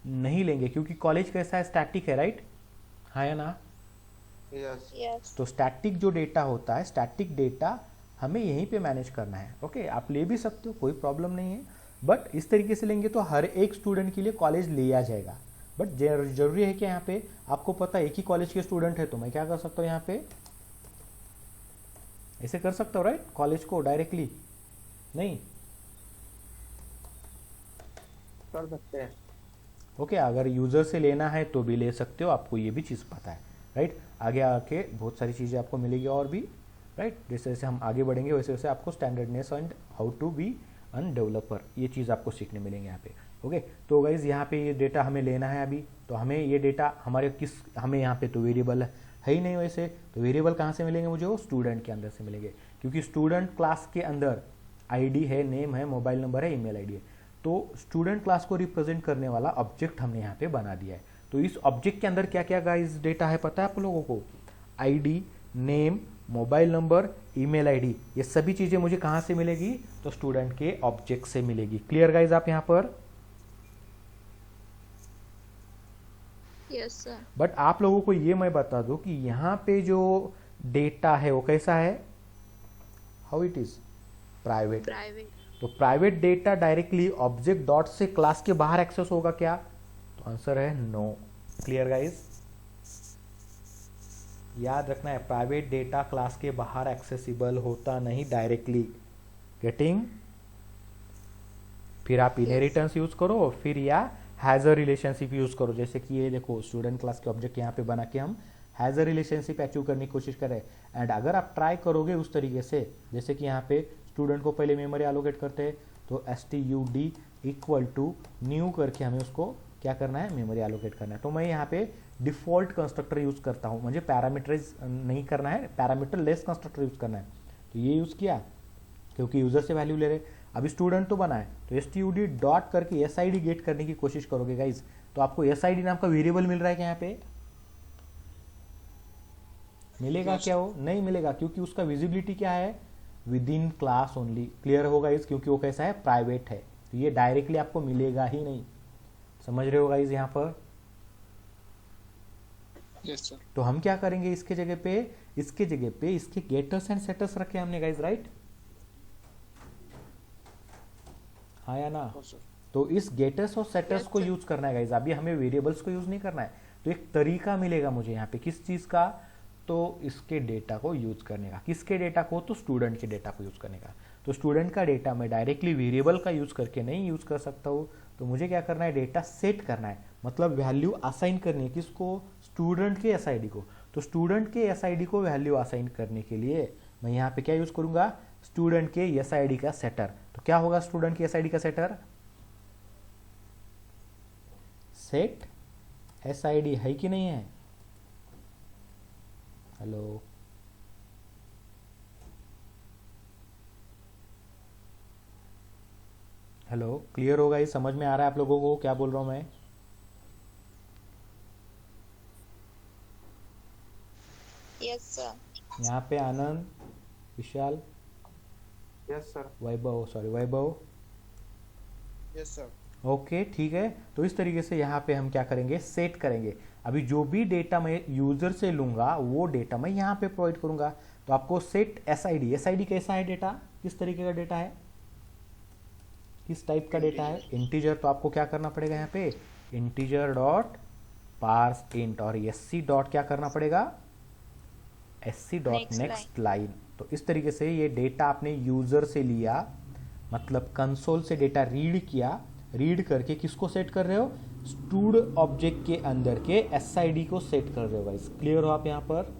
नहीं लेंगे क्योंकि कॉलेज कैसा है, स्टैटिक है, राइट? हाँ या ना? Yes, Yes. तो स्टैटिक जो डेटा होता है, स्टैटिक डेटा हमें यहीं पे मैनेज करना है। ओके, आप ले भी सकते हो, कोई प्रॉब्लम नहीं है, बट इस तरीके से लेंगे तो हर एक स्टूडेंट के लिए कॉलेज लिया जाएगा। बट जरूरी है कि यहाँ पे आपको पता है एक ही कॉलेज के स्टूडेंट है, तो मैं क्या कर सकता हूँ, यहाँ पे ऐसे कर सकता हूँ, राइट? कॉलेज को डायरेक्टली नहीं। कर सकते हैं। ओके, अगर यूज़र से लेना है तो भी ले सकते हो, आपको ये भी चीज़ पता है, राइट? आगे आके बहुत सारी चीज़ें आपको मिलेगी और भी, राइट? जैसे जैसे हम आगे बढ़ेंगे वैसे वैसे आपको standardness and how to be an developer, ये चीज़ आपको सीखने मिलेंगे यहाँ पे। ओके, तो गाइज यहाँ पे ये डेटा हमें लेना है अभी, तो हमें ये डेटा हमें यहाँ पे तो वेरिएबल है ही नहीं वैसे, तो वेरिएबल कहाँ से मिलेंगे मुझे, वो स्टूडेंट के अंदर से मिलेंगे, क्योंकि स्टूडेंट क्लास के अंदर आईडी है, नेम है, मोबाइल नंबर है, ईमेल आईडी है। तो स्टूडेंट क्लास को रिप्रेजेंट करने वाला ऑब्जेक्ट हमने यहाँ पे बना दिया है। तो इस ऑब्जेक्ट के अंदर क्या क्या गाइस डेटा है पता है आप लोगों को, ID, name, mobile number, email ID, ये सभी चीजें मुझे कहाँ से मिलेगी, तो स्टूडेंट के ऑब्जेक्ट से मिलेगी। क्लियर गाइस आप यहाँ पर? Yes, sir. बट आप लोगों को ये मैं बता दूं कि यहाँ पे जो डेटा है वो कैसा है, how it is, private. Private. तो private data directly object dot से क्लास के बाहर एक्सेस होगा क्या, तो आंसर है नो। Clear guys? याद रखना है, प्राइवेट डेटा क्लास के बाहर एक्सेसिबल होता नहीं डायरेक्टली। गेटिंग? फिर आप इनहेरिटेंस यूज करो, फिर या हैजर रिलेशनशिप यूज करो, जैसे कि ये देखो स्टूडेंट क्लास के ऑब्जेक्ट यहाँ पे बना के हम हैजर रिलेशनशिप अचीव करने की कोशिश करें। एंड अगर आप ट्राई करोगे उस तरीके से, जैसे कि यहाँ पे स्टूडेंट को पहले मेमोरी एलोकेट करते हैं, तो S T U D equal to new करके हमें उसको क्या करना है, मेमोरी एलोकेट करना है। तो मैं यहाँ पे डिफॉल्ट कंस्ट्रक्टर यूज करता हूँ, मुझे पैरामीटराइज नहीं करना है, पैरामीटर लेस कंस्ट्रक्टर यूज करना है, तो ये यूज किया क्योंकि यूजर से वैल्यू ले रहे। अभी स्टूडेंट तो बना है, तो S T U D dot करके एस आई डी गेट करने की कोशिश करोगे गाइज, तो आपको एस आई डी नाम का वेरिएबल मिल रहा है क्या, यहाँ पे मिलेगा क्या, वो नहीं मिलेगा, क्योंकि उसका विजिबिलिटी क्या है, with in class only. Clear होगा इस, क्योंकि वो कैसा है, प्राइवेट है, तो ये डायरेक्टली आपको मिलेगा ही नहीं। समझ रहे हो गाइज यहाँ पर? Yes sir. तो हम क्या करेंगे, इसके जगह पे इसके गेटर्स एंड सेटर्स रखे हमने गाइज, राइट? हाँ या ना? तो इस गेटर्स और सेटर्स को यूज करना है गाइज, अभी हमें वेरिएबल्स को यूज नहीं करना है। तो एक तरीका मिलेगा मुझे यहाँ पे किस चीज का, तो इसके डेटा को यूज करने का। किसके डेटा को, तो स्टूडेंट के डेटा को यूज करने का। तो स्टूडेंट का डेटा मैं डायरेक्टली वेरिएबल का यूज करके नहीं यूज कर सकता हूँ, तो मुझे क्या करना है, डेटा सेट करना है, मतलब वैल्यू असाइन करनी है, किसको, स्टूडेंट के एस आई डी को। तो स्टूडेंट के एस आई डी को वैल्यू असाइन करने के लिए मैं यहाँ पे क्या यूज करूंगा, स्टूडेंट के एस आई डी का सेटर। तो क्या होगा स्टूडेंट के एस आई डी का setter, set S I D, है कि नहीं है? हेलो, हेलो, क्लियर होगा ये, समझ में आ रहा है आप लोगों को क्या बोल रहा हूं मैं? Yes, sir. यहाँ पे आनंद, विशाल, यस सर। वैभव, यस सर। ओके ठीक है। तो इस तरीके से यहाँ पे हम क्या करेंगे, सेट करेंगे। अभी जो भी डेटा मैं यूजर से लूंगा वो डेटा मैं यहाँ पे प्रोवाइड करूंगा। तो आपको सेट एसआईडी कैसा है डेटा, किस तरीके का डेटा है, किस टाइप का डेटा है, इंटीजर। तो आपको क्या करना पड़ेगा यहाँ पे इंटीजर डॉट पार्स इंट, और एससी डॉट क्या करना पड़ेगा SC dot Next next line. तो इस तरीके से ये डेटा आपने यूजर से लिया, मतलब कंसोल से डेटा रीड किया, रीड करके किसको सेट कर रहे हो, स्टूड ऑब्जेक्ट के अंदर के एसआईडी को सेट कर रहे हो गाइस। क्लियर हो आप यहाँ पर?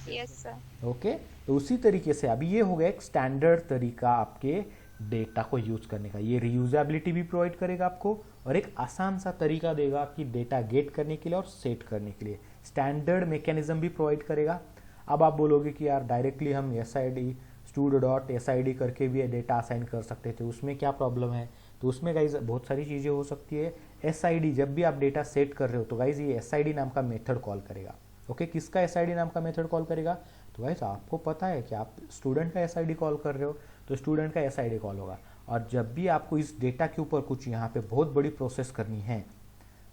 Yes, sir. ओके तो उसी तरीके से अभी ये हो गया एक स्टैंडर्ड तरीका आपके डेटा को यूज करने का। ये रीयूजेबिलिटी भी प्रोवाइड करेगा आपको और एक आसान सा तरीका देगा कि डेटा गेट करने के लिए और सेट करने के लिए। स्टैंडर्ड मैकेनिज्म भी प्रोवाइड करेगा। अब आप बोलोगे कि यार डायरेक्टली हम S I D stood dot S I D करके भी डेटा असाइन कर सकते थे, उसमें क्या प्रॉब्लम है? तो उसमें गाइज बहुत सारी चीज़ें हो सकती है। एस आई डी जब भी आप डेटा सेट कर रहे हो तो गाइज ये एस आई डी नाम का मेथड कॉल करेगा। ओके किसका एस आई डी नाम का मेथड कॉल करेगा? तो गाइज आपको पता है कि आप स्टूडेंट का एस आई डी कॉल कर रहे हो तो स्टूडेंट का एस आई डी कॉल होगा। और जब भी आपको इस डेटा के ऊपर कुछ यहाँ पे बहुत बड़ी प्रोसेस करनी है,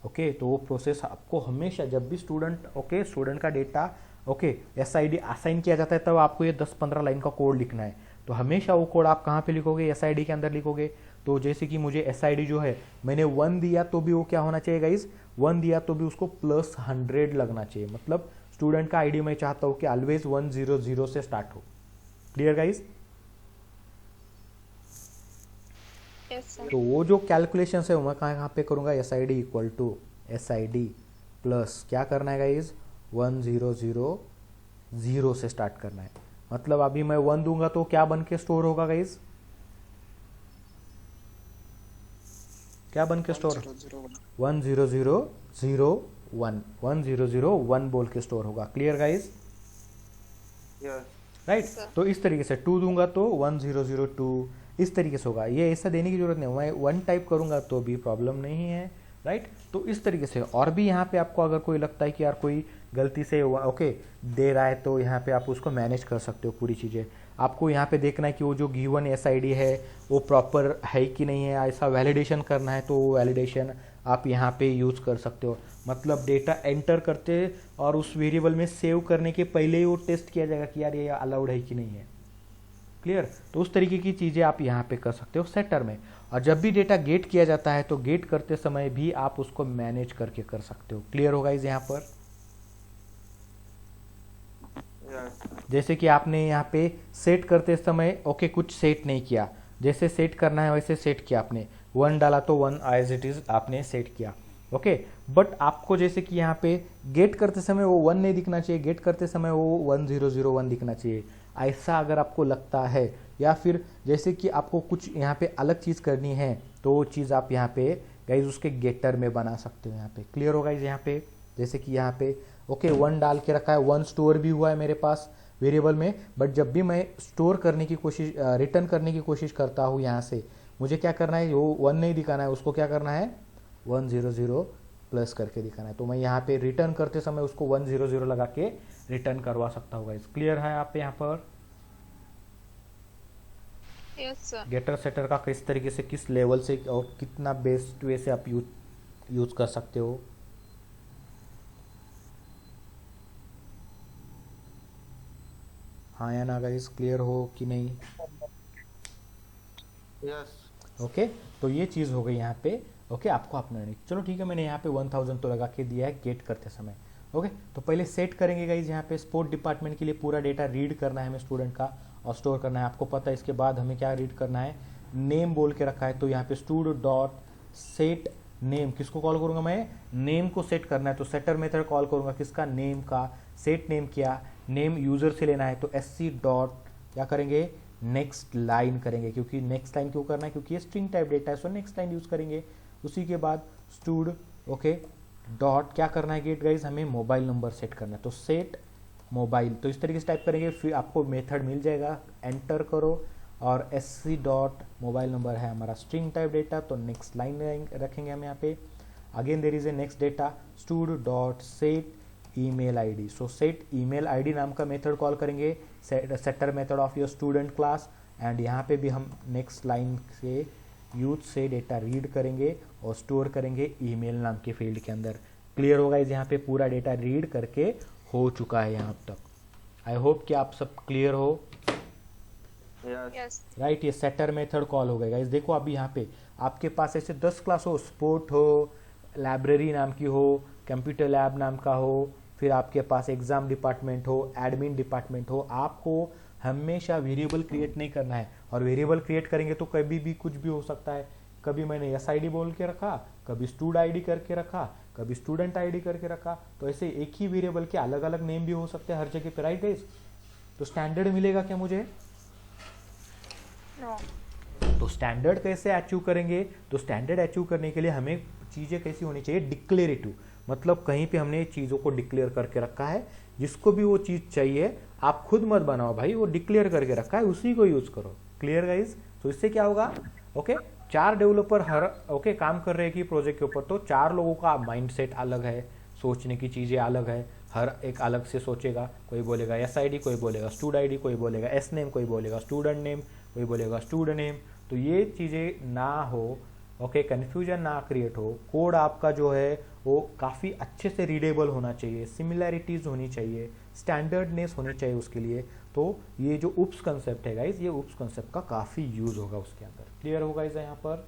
ओके तो वो प्रोसेस आपको हमेशा जब भी स्टूडेंट का data S I D assign किया जाता है तब आपको ये 10-15 लाइन का कोड लिखना है। तो हमेशा वो कोड आप कहाँ पे लिखोगे? एस आई डी के अंदर लिखोगे। तो जैसे कि मुझे एस आई डी जो है मैंने 1 दिया तो भी वो क्या होना चाहिए गाइज, 1 दिया तो भी उसको +100 लगना चाहिए। मतलब स्टूडेंट का आईडी मैं चाहता हूँ कि ऑलवेज 100 से स्टार्ट हो। Clear guys? Yes, sir. तो वो जो कैलकुलेशन है वो मैं कहाँ पे करूँगा? S I D equal to S I D plus क्या करना है गाइज 1000 से स्टार्ट करना है। मतलब अभी मैं 1 दूंगा तो क्या बन के स्टोर होगा गाइज? क्या बन के स्टोर? 1001 बोल के स्टोर होगा। Clear guys? Yes right Sir. तो इस तरीके से 2 दूंगा तो 1002 इस तरीके से होगा। ये ऐसा देने की जरूरत नहीं, मैं 1 टाइप करूंगा तो भी प्रॉब्लम नहीं है। राइट तो इस तरीके से। और भी यहाँ पे आपको अगर कोई लगता है कि यार कोई गलती से दे रहा है तो यहाँ पे आप उसको मैनेज कर सकते हो पूरी चीज़ें। आपको यहाँ पे देखना है कि वो जो गिवन एस आई डी है वो प्रॉपर है कि नहीं है, ऐसा वैलिडेशन करना है तो वो वैलिडेशन आप यहाँ पे यूज़ कर सकते हो। मतलब डेटा एंटर करते और उस वेरिएबल में सेव करने के पहले ही वो टेस्ट किया जाएगा कि यार ये अलाउड है कि नहीं है। क्लियर? तो उस तरीके की चीज़ें आप यहाँ पे कर सकते हो सेटर में। और जब भी डेटा गेट किया जाता है तो गेट करते समय भी आप उसको मैनेज करके कर सकते हो। क्लियर होगा इस यहाँ पर? यस जैसे कि आपने यहाँ पे सेट करते समय कुछ सेट नहीं किया, जैसे सेट करना है वैसे सेट किया आपने, 1 डाला तो 1 एज इट इज आपने सेट किया। बट आपको जैसे कि यहाँ पे गेट करते समय वो 1 नहीं दिखना चाहिए, गेट करते समय वो 1001 दिखना चाहिए। ऐसा अगर आपको लगता है या फिर जैसे कि आपको कुछ यहाँ पे अलग चीज़ करनी है तो वो चीज़ आप यहाँ पे गाइज उसके गेटर में बना सकते हो। यहाँ पे क्लियर होगा इस यहाँ पे? जैसे कि यहाँ पे 1 डाल के रखा है, 1 स्टोर भी हुआ है मेरे पास वेरिएबल में, बट जब भी मैं स्टोर करने की कोशिश रिटर्न करने की कोशिश करता हूँ यहाँ से मुझे क्या करना है, वो 1 नहीं दिखाना है, उसको क्या करना है 100 प्लस करके दिखाना है। तो मैं यहाँ पे रिटर्न करते समय उसको 100 लगा के रिटर्न करवा सकता हूँ गाइस। क्लियर है आप यहाँ पर? Yes, sir. गेटर सेटर का किस तरीके से किस लेवल से और कितना बेस्ट वे से आप यूज कर सकते हो। हाँ या ना गाइस, क्लियर हो कि नहीं? यस ओके तो ये चीज़ हो गई यहाँ पे। आपको अपना नहीं, चलो ठीक है, मैंने यहाँ पे 1000 तो लगा के दिया है गेट करते समय। तो पहले सेट करेंगे गाइज। यहाँ पे स्पोर्ट डिपार्टमेंट के लिए पूरा डेटा रीड करना है हमें स्टूडेंट का और स्टोर करना है, आपको पता है। इसके बाद हमें क्या रीड करना है, नेम बोल के रखा है तो यहाँ पे स्टूड डॉट सेट नेम, किसको कॉल करूंगा मैं, नेम को सेट करना है तो सेटर मेथड कॉल करूंगा किसका, नेम का। सेट नेम किया, नेम यूजर से लेना है तो एससी डॉट क्या करेंगे, नेक्स्ट लाइन करेंगे। क्योंकि नेक्स्ट लाइन क्यों करना है, क्योंकि ये स्ट्रिंग टाइप डेटा है सो नेक्स्ट लाइन यूज करेंगे। उसी के बाद स्टूड डॉट क्या करना है गेट गाइज, हमें मोबाइल नंबर सेट करना है तो सेट मोबाइल। तो इस तरीके से टाइप करेंगे, फिर आपको मेथड मिल जाएगा, एंटर करो और एससी डॉट मोबाइल नंबर है हमारा स्ट्रिंग टाइप डेटा तो नेक्स्ट लाइन रखेंगे हम यहाँ पे। Again there is a next data stud dot set email ID, so set email ID नाम का मेथड कॉल करेंगे, setter method of your student class. And यहाँ पे भी हम नेक्स्ट लाइन से यूथ से डेटा रीड करेंगे और स्टोर करेंगे ईमेल नाम के फील्ड के अंदर। क्लियर होगा इस यहाँ पे पूरा डेटा रीड करके हो चुका है यहाँ तक। आई होप कि आप सब क्लियर हो। Yes. Yes. राइट, ये सेटर मेथड कॉल हो गया गाइस। देखो अभी यहाँ पे आपके पास ऐसे 10 क्लास हो, स्पोर्ट हो, लाइब्रेरी नाम की हो, कंप्यूटर लैब नाम का हो, फिर आपके पास एग्जाम डिपार्टमेंट हो, एडमिन डिपार्टमेंट हो। आपको हमेशा वेरिएबल क्रिएट नहीं करना है, और वेरिएबल क्रिएट करेंगे तो कभी भी कुछ भी हो सकता है। कभी मैंने एस आई डी बोल के रखा, कभी स्टूड आई डी करके रखा, कभी स्टूडेंट आई डी करके रखा, तो ऐसे एक ही वेरिएबल के अलग अलग नेम भी हो सकते हैं हर जगह पे, राइट गाइस। तो स्टैंडर्ड मिलेगा क्या मुझे? No. तो स्टैंडर्ड कैसे अचीव करेंगे? तो स्टैंडर्ड अचीव करने के लिए हमें चीज़ें कैसी होनी चाहिए? डिक्लेरेटिव, मतलब कहीं पे हमने चीज़ों को डिक्लेयर करके रखा है। जिसको भी वो चीज़ चाहिए आप खुद मत बनाओ भाई, वो डिक्लेयर करके रखा है, उसी को यूज़ करो। Clear guys? तो इससे क्या होगा? ओके, 4 डेवलपर हर काम कर रहे हैं कि प्रोजेक्ट के ऊपर, तो 4 लोगों का माइंडसेट अलग है, सोचने की चीज़ें अलग है, हर एक अलग से सोचेगा। कोई बोलेगा एस आई डी, कोई बोलेगा स्टूड आई डी, कोई बोलेगा एस नेम, कोई बोलेगा स्टूडेंट नेम, कोई बोलेगा स्टूडेंट नेम। तो ये चीज़ें ना हो, ओके, कन्फ्यूजन ना क्रिएट हो। कोड आपका जो है वो काफ़ी अच्छे से रीडेबल होना चाहिए, सिमिलैरिटीज़ होनी चाहिए, स्टैंडर्डनेस होनी चाहिए उसके लिए। तो ये जो उप्स कंसेप्ट है गाइज, ये उप्स कंसेप्ट का काफ़ी यूज़ होगा उसके अंदर। क्लियर होगा इस यहाँ पर?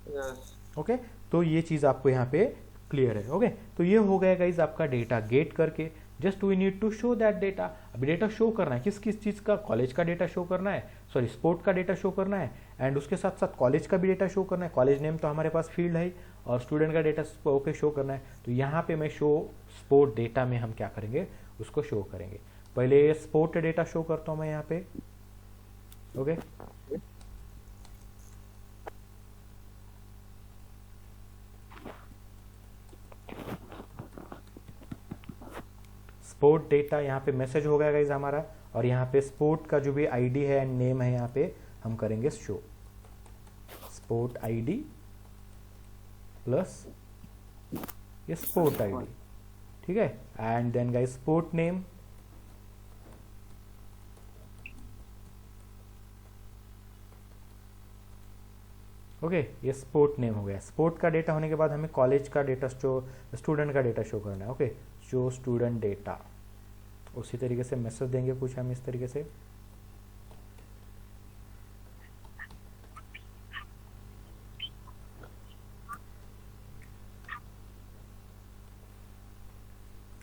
Yes. ओके, तो ये चीज़ आपको यहाँ पे क्लियर है। ओके, तो ये हो गया गाइज आपका डेटा गेट करके। Just we need to show that data. अभी डेटा शो करना है, किस किस चीज़ का? कॉलेज का डेटा शो करना है, सॉरी स्पोर्ट का डेटा शो करना है, एंड उसके साथ साथ कॉलेज का भी डेटा शो करना है। कॉलेज नेम तो हमारे पास फील्ड है, और स्टूडेंट का डेटा ओके शो करना है। तो यहाँ पे मैं शो स्पोर्ट डेटा में हम क्या करेंगे? उसको शो करेंगे। पहले स्पोर्ट डेटा शो करता हूँ मैं यहाँ पे। ओके, स्पोर्ट डेटा यहाँ पे मैसेज हो गया गाइज हमारा, और यहाँ पे स्पोर्ट का जो भी आईडी है एंड नेम है यहाँ पे हम करेंगे शो। स्पोर्ट आईडी प्लस ये स्पोर्ट आईडी, ठीक है। And then guys sport name, okay, ये स्पोर्ट नेम हो गया। स्पोर्ट का डेटा होने के बाद हमें कॉलेज का डेटा स्टूडेंट का डेटा शो करना है। Okay, show student data. उसी तरीके से मैसेज देंगे कुछ हम इस तरीके से,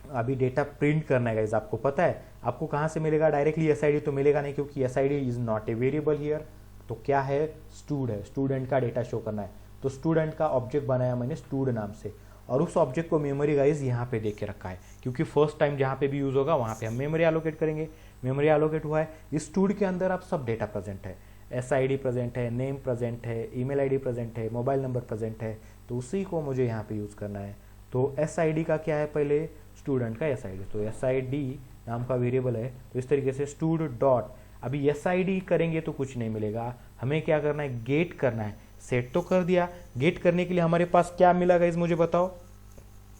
अभी डेटा प्रिंट करना है गाइज। आपको पता है आपको कहाँ से मिलेगा? डायरेक्टली एस आई डी तो मिलेगा नहीं, क्योंकि S I D is not a variable here. तो क्या है? स्टूड है, स्टूडेंट का डेटा शो करना है। तो स्टूडेंट का ऑब्जेक्ट बनाया मैंने स्टूड नाम से, और उस ऑब्जेक्ट को मेमोरी गाइज यहाँ पे दे के रखा है, क्योंकि फर्स्ट टाइम जहाँ पे भी यूज होगा वहाँ पे हम मेमोरी एलोकेट करेंगे। मेमोरी एलोकेट हुआ है, इस स्टूड के अंदर अब सब डेटा प्रेजेंट है, एस आई डी प्रेजेंट है, नेम प्रेजेंट है, ईमेल आई डी प्रेजेंट है, मोबाइल नंबर प्रेजेंट है। तो उसी को मुझे यहाँ पे यूज करना है। तो एस आई डी का क्या है? पहले स्टूडेंट का एस आई डी, तो एस आई डी नाम का वेरिएबल है। तो इस तरीके से स्टूड डॉट, अभी एस आई डी करेंगे तो कुछ नहीं मिलेगा, हमें क्या करना है? गेट करना है। सेट तो कर दिया, गेट करने के लिए हमारे पास क्या मिला गाइस मुझे बताओ?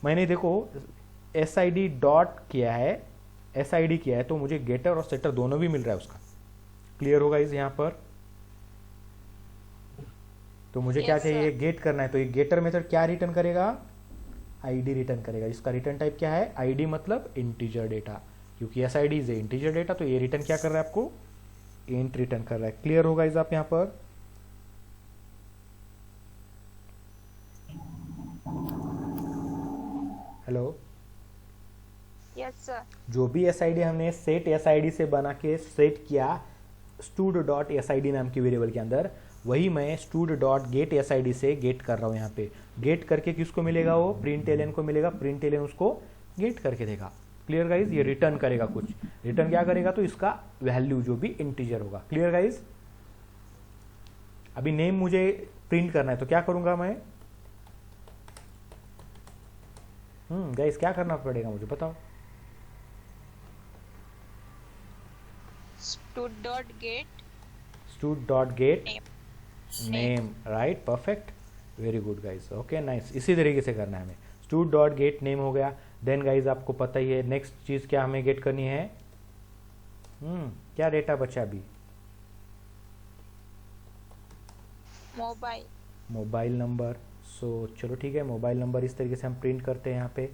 मैंने देखो एस आई डी डॉट किया है, एस आई डी किया है, तो मुझे गेटर और सेटर दोनों भी मिल रहा है उसका। क्लियर होगा इस यहाँ पर? तो मुझे क्या Yes, चाहिए? sir. गेट करना है। तो ये गेटर मेथड क्या रिटर्न करेगा? आईडी रिटर्न करेगा। इसका रिटर्न टाइप क्या है? आईडी मतलब इंटीजर डेटा, क्योंकि S I D is integer data. तो ये रिटर्न क्या कर रहा है आपको? इंट रिटर्न कर रहा है। क्लियर होगा इस आप यहाँ पर? Hello, Yes, sir. जो भी एस आई डी हमने सेट एस आई डी से बना के सेट किया stood dot S I D नाम की वेरिएबल के अंदर, वही मैं stood dot gate S I D से गेट कर रहा हूँ यहाँ पे। गेट करके किसको मिलेगा? वो प्रिंट एलन को मिलेगा। प्रिंट एलन उसको गेट करके देगा। Clear guys? ये रिटर्न करेगा कुछ। रिटर्न क्या करेगा? तो इसका वैल्यू जो भी इंटीजर होगा। Clear guys? अभी नेम मुझे प्रिंट करना है, तो क्या करूंगा मैं? गाइज क्या करना पड़ेगा मुझे बताओ? Stud dot get stood dot gate name. Name, right, perfect, very good guys, okay nice. इसी तरीके से करना है हमें। स्टूड डॉट गेट नेम हो गया। देन गाइज आपको पता ही है नेक्स्ट चीज क्या हमें गेट करनी है? क्या डेटा बचा अभी? Mobile. Mobile number. सो चलो ठीक है, मोबाइल नंबर इस तरीके से हम प्रिंट करते हैं यहाँ पे,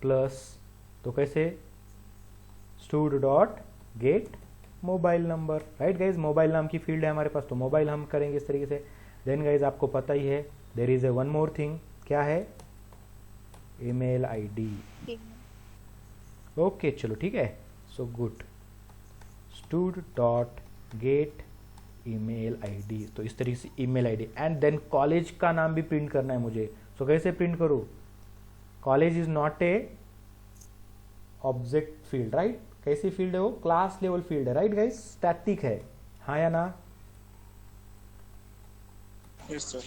प्लस तो कैसे stood dot gate mobile number, right guys. Mobile नाम की फील्ड है हमारे पास, तो मोबाइल हम करेंगे इस तरीके से। देन गाइज आपको पता ही है there is a one more thing, क्या है, ईमेल आईडी। ओके चलो ठीक है, so good, stud dot get email ID. तो इस तरीके से email ID, and then college का नाम भी प्रिंट करना है मुझे। सो कैसे प्रिंट करूँ, college is not a object field, right. कैसी फील्ड है वो, क्लास लेवल फील्ड है, राइट गाइस, स्टैटिक है, हाँ या ना। Yes, sir.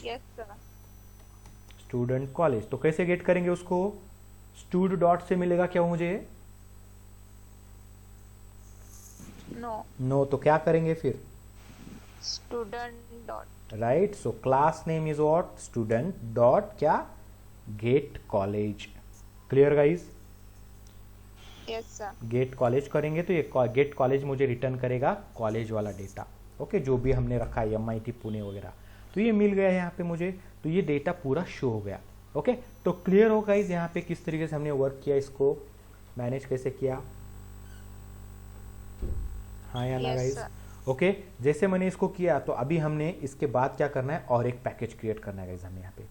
स्टूडेंट कॉलेज, तो कैसे गेट करेंगे उसको, स्टूड डॉट से मिलेगा क्या वो मुझे, No. नो तो क्या करेंगे फिर, Student dot. Right. So class name is what, student dot क्या, get college. Clear guys, Yes, sir. Get college करेंगे तो ये गेट कॉलेज मुझे रिटर्न करेगा कॉलेज वाला डेटा, ओके, जो भी हमने रखा है MIT पुणे वगैरह, तो ये मिल गया है यहाँ पे मुझे, तो ये डेटा पूरा शो हो गया। ओके, तो क्लियर हो गाइज यहाँ पे किस तरीके से हमने वर्क किया, इसको मैनेज कैसे किया, हाँ या ना Yes, गाइज। sir. ओके, जैसे मैंने इसको किया तो अभी हमने इसके बाद क्या करना है, और एक पैकेज क्रिएट करना है गाइज हमें यहाँ पे।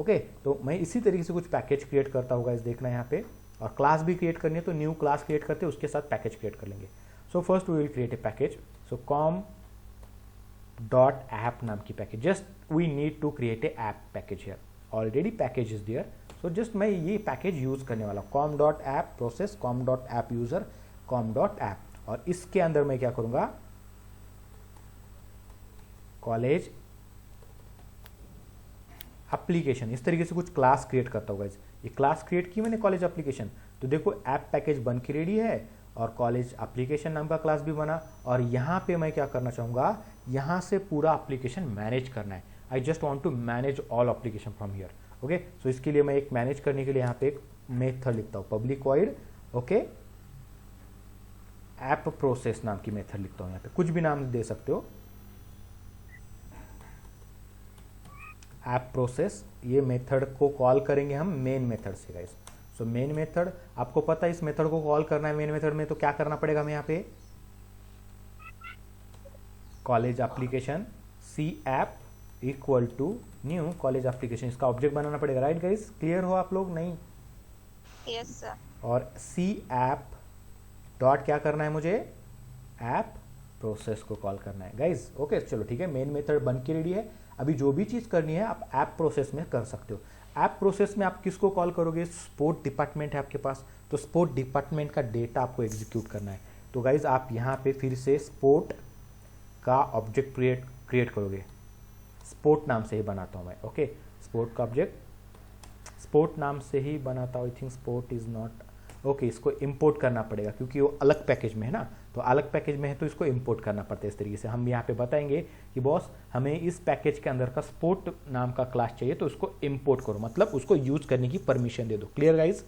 ओके, तो मैं इसी तरीके से कुछ पैकेज क्रिएट करता हूँ गाइज, देखना यहाँ पे, और क्लास भी क्रिएट करनी है तो न्यू क्लास क्रिएट करते हैं, उसके साथ पैकेज क्रिएट कर लेंगे। So first we will create a package, so com dot app नाम की package, just we need to create a app package here, already package is there, so just मैं ये पैकेज यूज करने वाला हूँ, com dot app process, com dot app user, com dot app, और इसके अंदर मैं क्या करूंगा, कॉलेज एप्लीकेशन, इस तरीके से कुछ क्लास क्रिएट करता हूँ गाइज। ये क्लास क्रिएट की मैंने कॉलेज एप्लीकेशन, तो देखो ऐप पैकेज बन के रेडी है, और कॉलेज एप्लीकेशन नाम का क्लास भी बना, और यहाँ पे मैं क्या करना चाहूँगा, यहाँ से पूरा एप्लीकेशन मैनेज करना है। I just want to manage all application from here. Okay, so इसके लिए मैं एक मैनेज करने के लिए यहाँ पे एक मेथड लिखता हूँ, public void okay app process नाम की मेथड लिखता हूँ, यहाँ पे कुछ भी नाम दे सकते हो, ऐप प्रोसेस, ये मेथड को कॉल करेंगे हम मेन मेथड से गाइस। सो मेन मेथड, आपको पता है इस मेथड को कॉल करना है मेन मेथड में, तो क्या करना पड़ेगा हमें यहाँ पे, college application C app equal to new college application, इसका ऑब्जेक्ट बनाना पड़ेगा, राइट गाइस। क्लियर हो आप लोग, नहीं। Yes, sir. और सी ऐप डॉट क्या करना है मुझे, ऐप प्रोसेस को कॉल करना है गाइज। ओके चलो ठीक है, मेन मेथड बन के रेडी है। अभी जो भी चीज़ करनी है आप ऐप प्रोसेस में कर सकते हो। ऐप प्रोसेस में आप किसको कॉल करोगे, स्पोर्ट डिपार्टमेंट है आपके पास, तो स्पोर्ट डिपार्टमेंट का डेटा आपको एग्जीक्यूट करना है। तो गाइज आप यहाँ पे फिर से स्पोर्ट का ऑब्जेक्ट क्रिएट करोगे, स्पोर्ट नाम से ही बनाता हूँ मैं। ओके, स्पोर्ट का ऑब्जेक्ट स्पोर्ट नाम से ही बनाता हूँ। I think sport is not okay, इसको इंपोर्ट करना पड़ेगा क्योंकि वो अलग पैकेज में है ना, तो अलग पैकेज में है तो इसको इंपोर्ट करना पड़ता है। इस तरीके से हम यहाँ पे बताएंगे कि बॉस हमें इस पैकेज के अंदर का स्पोर्ट नाम का क्लास चाहिए, तो उसको इंपोर्ट करो, मतलब उसको यूज करने की परमिशन दे दो। Clear guys.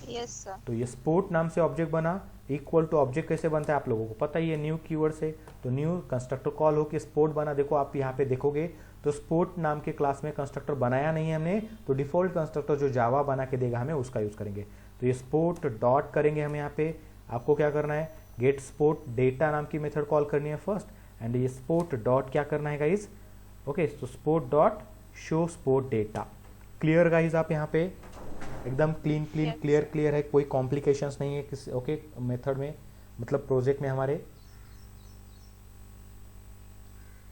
Yes, sir. तो ये स्पोर्ट नाम से ऑब्जेक्ट बना। इक्वल टू ऑब्जेक्ट कैसे बनता है आप लोगों को पता ही है, न्यू कीवर्ड से। तो न्यू कंस्ट्रक्टर कॉल हो के स्पोर्ट बना। देखो आप यहाँ पे देखोगे तो स्पोर्ट नाम के क्लास में कंस्ट्रक्टर बनाया नहीं है हमने, तो डिफॉल्ट कंस्ट्रक्टर जो जावा बना के देगा हमें उसका यूज करेंगे। तो ये स्पोर्ट डॉट करेंगे हम यहाँ पे। आपको क्या करना है, गेट स्पोर्ट डेटा नाम की मेथड कॉल करनी है फर्स्ट, एंड ये स्पोर्ट डॉट क्या करना है गाइज, ओके, तो sport dot show sport data. Clear guys, आप यहाँ पे एकदम क्लीन Yes. क्लियर है, कोई कॉम्प्लिकेशंस नहीं है किसी ओके मेथड में, मतलब प्रोजेक्ट में हमारे।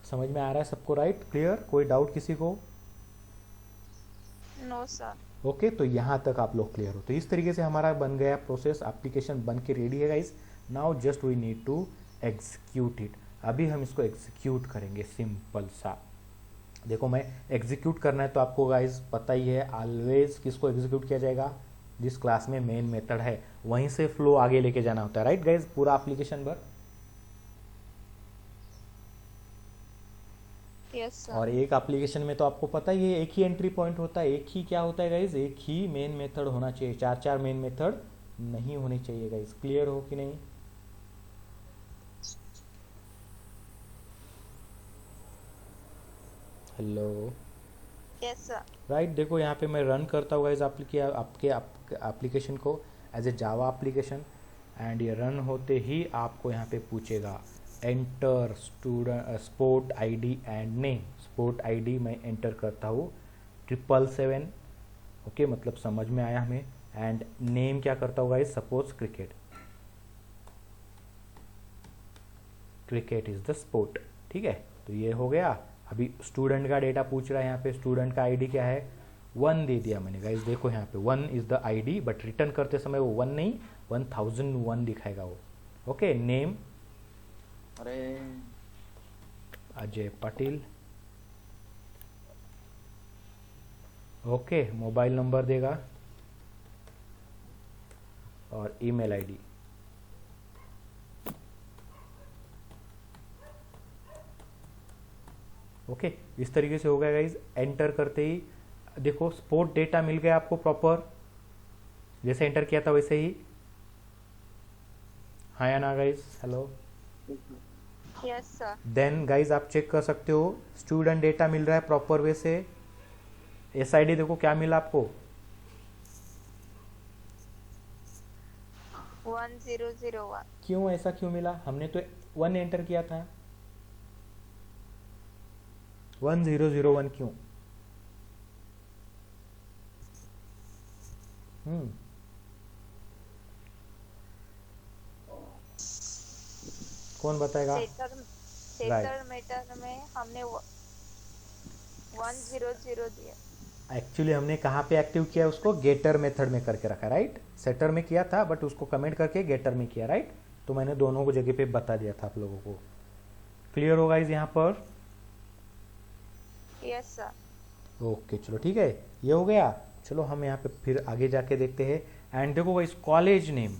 समझ में आ रहा है सबको, राइट क्लियर, कोई डाउट किसी को? No, sir. ओके, तो यहाँ तक आप लोग क्लियर हो। तो इस तरीके से हमारा बन गया प्रोसेस, एप्लीकेशन बन के रेडी है guys. Now just we need to execute it. अभी हम इसको एग्जीक्यूट करेंगे, सिंपल सा। देखो मैं एग्जीक्यूट करना है तो आपको गाइज पता ही है ऑलवेज किसको एग्जीक्यूट किया जाएगा, जिस क्लास में मेन मेथड है वहीं से फ्लो आगे लेके जाना होता है, राइट गाइज, पूरा एप्लीकेशन भर। Yes, sir. और एक एप्लीकेशन में तो आपको पता ही है एक ही एंट्री पॉइंट होता है, एक ही क्या होता है गाइज, एक ही मेन मेथड होना चाहिए, चार चार मेन मेथड नहीं होने चाहिए गाइज। क्लियर हो कि नहीं? हेलो। Yes, sir. राइट देखो यहाँ पे मैं रन करता हूँ गाइज आपके एप्लीकेशन को as a Java application, and ये रन होते ही आपको यहाँ पे पूछेगा enter student sport ID and name. Sport ID मैं एंटर करता हूँ 777, ओके मतलब समझ में आया हमें। एंड नेम क्या करता हूँ guys, suppose cricket, cricket is the sport, ठीक है। तो ये हो गया। अभी स्टूडेंट का डेटा पूछ रहा है, यहाँ पे स्टूडेंट का आईडी क्या है, 1 दे दिया मैंने गाइज। देखो यहाँ पे 1 is the ID, but return करते समय वो 1 नहीं 1001 दिखाएगा वो। ओके नेम अरे Ajay Patil. Okay mobile number देगा और ईमेल आईडी। ओके इस तरीके से हो गया गाइज। एंटर करते ही देखो स्पोर्ट डेटा मिल गया आपको प्रॉपर, जैसे एंटर किया था वैसे ही। हाँ या ना guys, hello. Yes, sir. Then guys आप चेक कर सकते हो स्टूडेंट डेटा मिल रहा है प्रॉपर वे से। एसआईडी देखो क्या मिला आपको, 1001. क्यों ऐसा क्यों मिला, हमने तो 1 एंटर किया था। 1001 क्यों? कौन बताएगा? सेटर मेटर में हमने 100 दिया. एक्चुअली हमने कहाँ पे एक्टिव किया उसको, गेटर मेथड में करके रखा, राइट। सेटर में किया था बट उसको कमेंट करके गेटर में किया, राइट। तो मैंने दोनों को जगह पे बता दिया था आप लोगों को। क्लियर होगा इस यहाँ पर? Yes, sir. ओके चलो ठीक है, ये हो गया। चलो हम यहाँ पे फिर आगे जाके देखते हैं। एंड देखो इस college name,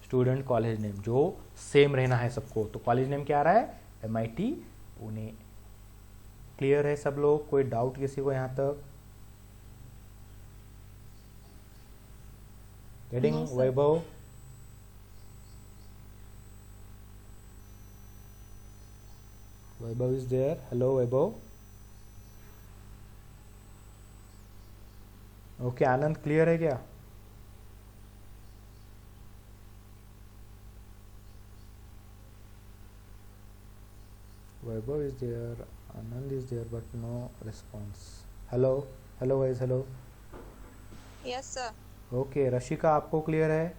student college name जो सेम रहना है सबको। तो कॉलेज नेम क्या आ रहा है, MIT पुणे। क्लियर है सब लोग, कोई डाउट किसी को यहाँ तक? Getting? No, sir. Vaibhav, Vaibhav is there? Hello Vaibhav. Okay Anand clear है क्या? Vaibhav is there, Anand is there but no response. Hello hello guys, hello. Yes, sir. Okay Rashika आपको क्लियर है?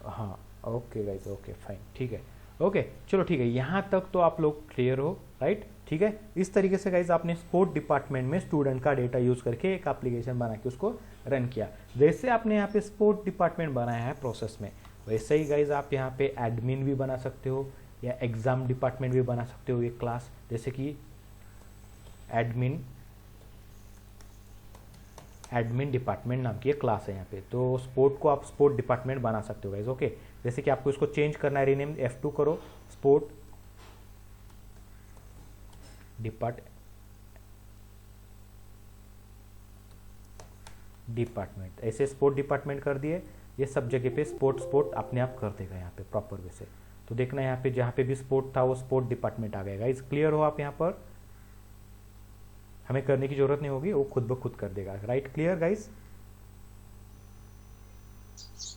हाँ ओके गाइस, ओके फाइन, ठीक है। ओके चलो ठीक है, यहाँ तक तो आप लोग क्लियर हो, राइट। ठीक है, इस तरीके से गाइस आपने स्पोर्ट डिपार्टमेंट में स्टूडेंट का डेटा यूज करके एक एप्लीकेशन बना के उसको रन किया। जैसे आपने यहाँ पे स्पोर्ट डिपार्टमेंट बनाया है प्रोसेस में, वैसे ही गाइस आप यहाँ पे एडमिन भी बना सकते हो या एग्जाम डिपार्टमेंट भी बना सकते हो एक क्लास, जैसे कि एडमिन डिपार्टमेंट नाम की एक क्लास है यहाँ पे। तो स्पोर्ट को आप स्पोर्ट डिपार्टमेंट बना सकते हो गाइज, ओके। जैसे कि आपको इसको चेंज करना है, रीनेम F2 करो, स्पोर्ट डिपार्टमेंट, ऐसे स्पोर्ट डिपार्टमेंट कर दिए। ये सब जगह पे स्पोर्ट अपने आप कर देगा यहाँ पे प्रॉपर वे से। तो देखना यहाँ पे जहाँ पे भी स्पोर्ट था वो स्पोर्ट डिपार्टमेंट आ गया गाइज। क्लियर हो आप यहाँ पर? हमें करने की जरूरत नहीं होगी, वो खुद ब खुद कर देगा, right. Clear guys?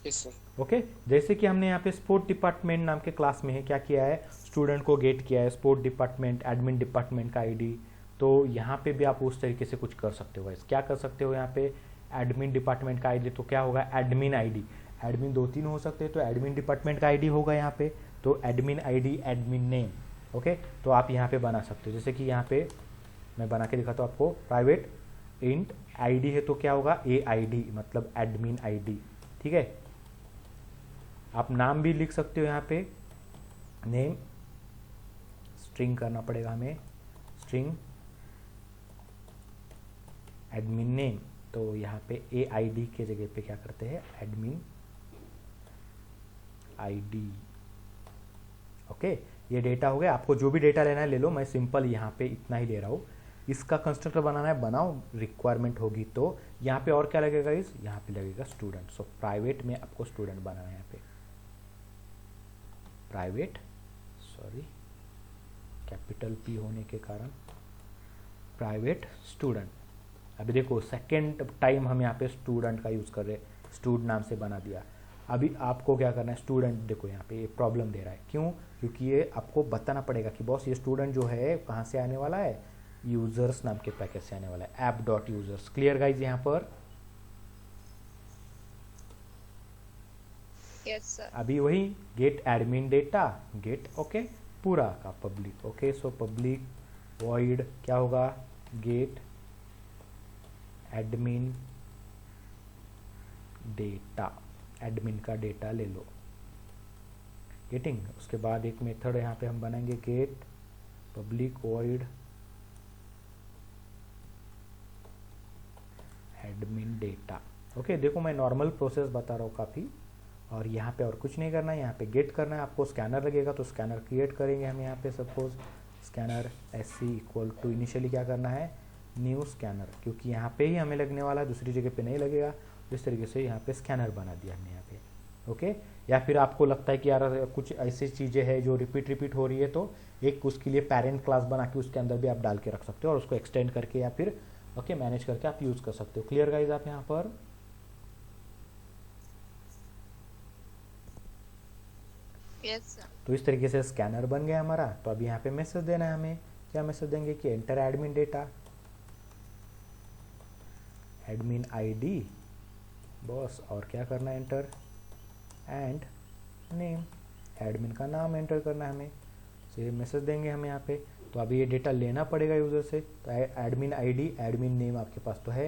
Yes sir. Okay जैसे कि हमने यहाँ पे स्पोर्ट डिपार्टमेंट नाम के क्लास में है क्या किया है, स्टूडेंट को गेट किया है, स्पोर्ट डिपार्टमेंट एडमिन डिपार्टमेंट का आईडी। तो यहाँ पे भी आप उस तरीके से कुछ कर सकते हो गाइस। क्या कर सकते हो यहाँ पे, एडमिन डिपार्टमेंट का आईडी तो क्या होगा, एडमिन आईडी। एडमिन 2-3 हो सकते हैं, तो एडमिन डिपार्टमेंट का आईडी होगा यहाँ पे, तो admin ID, admin name, okay. तो आप यहाँ पे बना सकते हो, जैसे कि यहाँ पे मैं बना के दिखाता हूँ आपको। प्राइवेट इंट आईडी है तो क्या होगा, AID मतलब एडमिन आईडी, ठीक है। आप नाम भी लिख सकते हो यहाँ पे, नेम स्ट्रिंग करना पड़ेगा हमें, स्ट्रिंग एडमिन नेम। तो यहाँ पे AID के जगह पे क्या करते हैं, एडमिन आईडी, ओके। ये डेटा हो गया, आपको जो भी डेटा लेना है ले लो, मैं सिंपल यहाँ पे इतना ही ले रहा हूँ। इसका कंस्ट्रक्टर बनाना है बनाओ, रिक्वायरमेंट होगी तो। यहाँ पे और क्या लगेगा इस, यहाँ पे लगेगा स्टूडेंट। सो प्राइवेट में आपको स्टूडेंट बनाना है यहाँ पे, प्राइवेट, सॉरी कैपिटल पी होने के कारण प्राइवेट स्टूडेंट। अभी देखो सेकेंड टाइम हम यहाँ पे स्टूडेंट का यूज़ कर रहे हैं, स्टूडेंट नाम से बना दिया। अभी आपको क्या करना है, स्टूडेंट देखो यहाँ पे ये प्रॉब्लम दे रहा है, क्यों? क्योंकि ये आपको बताना पड़ेगा कि बॉस ये स्टूडेंट जो है कहाँ से आने वाला है, यूजर्स नाम के पैकेज से आने वाला है, app dot users. Clear guys यहाँ पर? Yes sir. अभी वही get admin data, get okay पूरा का public, okay so public void क्या होगा, गेट एडमिन डेटा, एडमिन का डेटा ले लो, गेटिंग। उसके बाद एक मेथड यहाँ पे हम बनाएंगे get public void admin data. Okay देखो मैं नॉर्मल प्रोसेस बता रहा हूँ काफ़ी, और यहाँ पे और कुछ नहीं करना है, यहाँ पे गेट करना है। आपको स्कैनर लगेगा तो स्कैनर क्रिएट करेंगे हम यहाँ पे, suppose scanner SC equal to initially क्या करना है, न्यू स्कैनर, क्योंकि यहाँ पे ही हमें लगने वाला है, दूसरी जगह पे नहीं लगेगा। तो इस तरीके से यहाँ पे स्कैनर बना दिया हमने यहाँ पे, ओके। या फिर आपको लगता है कि यार कुछ ऐसी चीज़ें हैं जो रिपीट हो रही है, तो एक उसके लिए पेरेंट क्लास बना के उसके अंदर भी आप डाल के रख सकते हो और उसको एक्सटेंड करके या फिर ओके मैनेज करके आप यूज़ कर सकते हो। क्लियर गाइज आप यहाँ पर? Yes sir. तो इस तरीके से स्कैनर बन गया हमारा। तो अभी यहाँ पे मैसेज देना है हमें, क्या मैसेज देंगे कि enter admin data, admin ID boss, और क्या करना है एंटर एंड नेम, एडमिन का नाम एंटर करना है हमें, तो ये मैसेज देंगे हम यहाँ पे। तो अभी ये डेटा लेना पड़ेगा यूज़र से, तो एडमिन ID एडमिन नेम आपके पास तो है,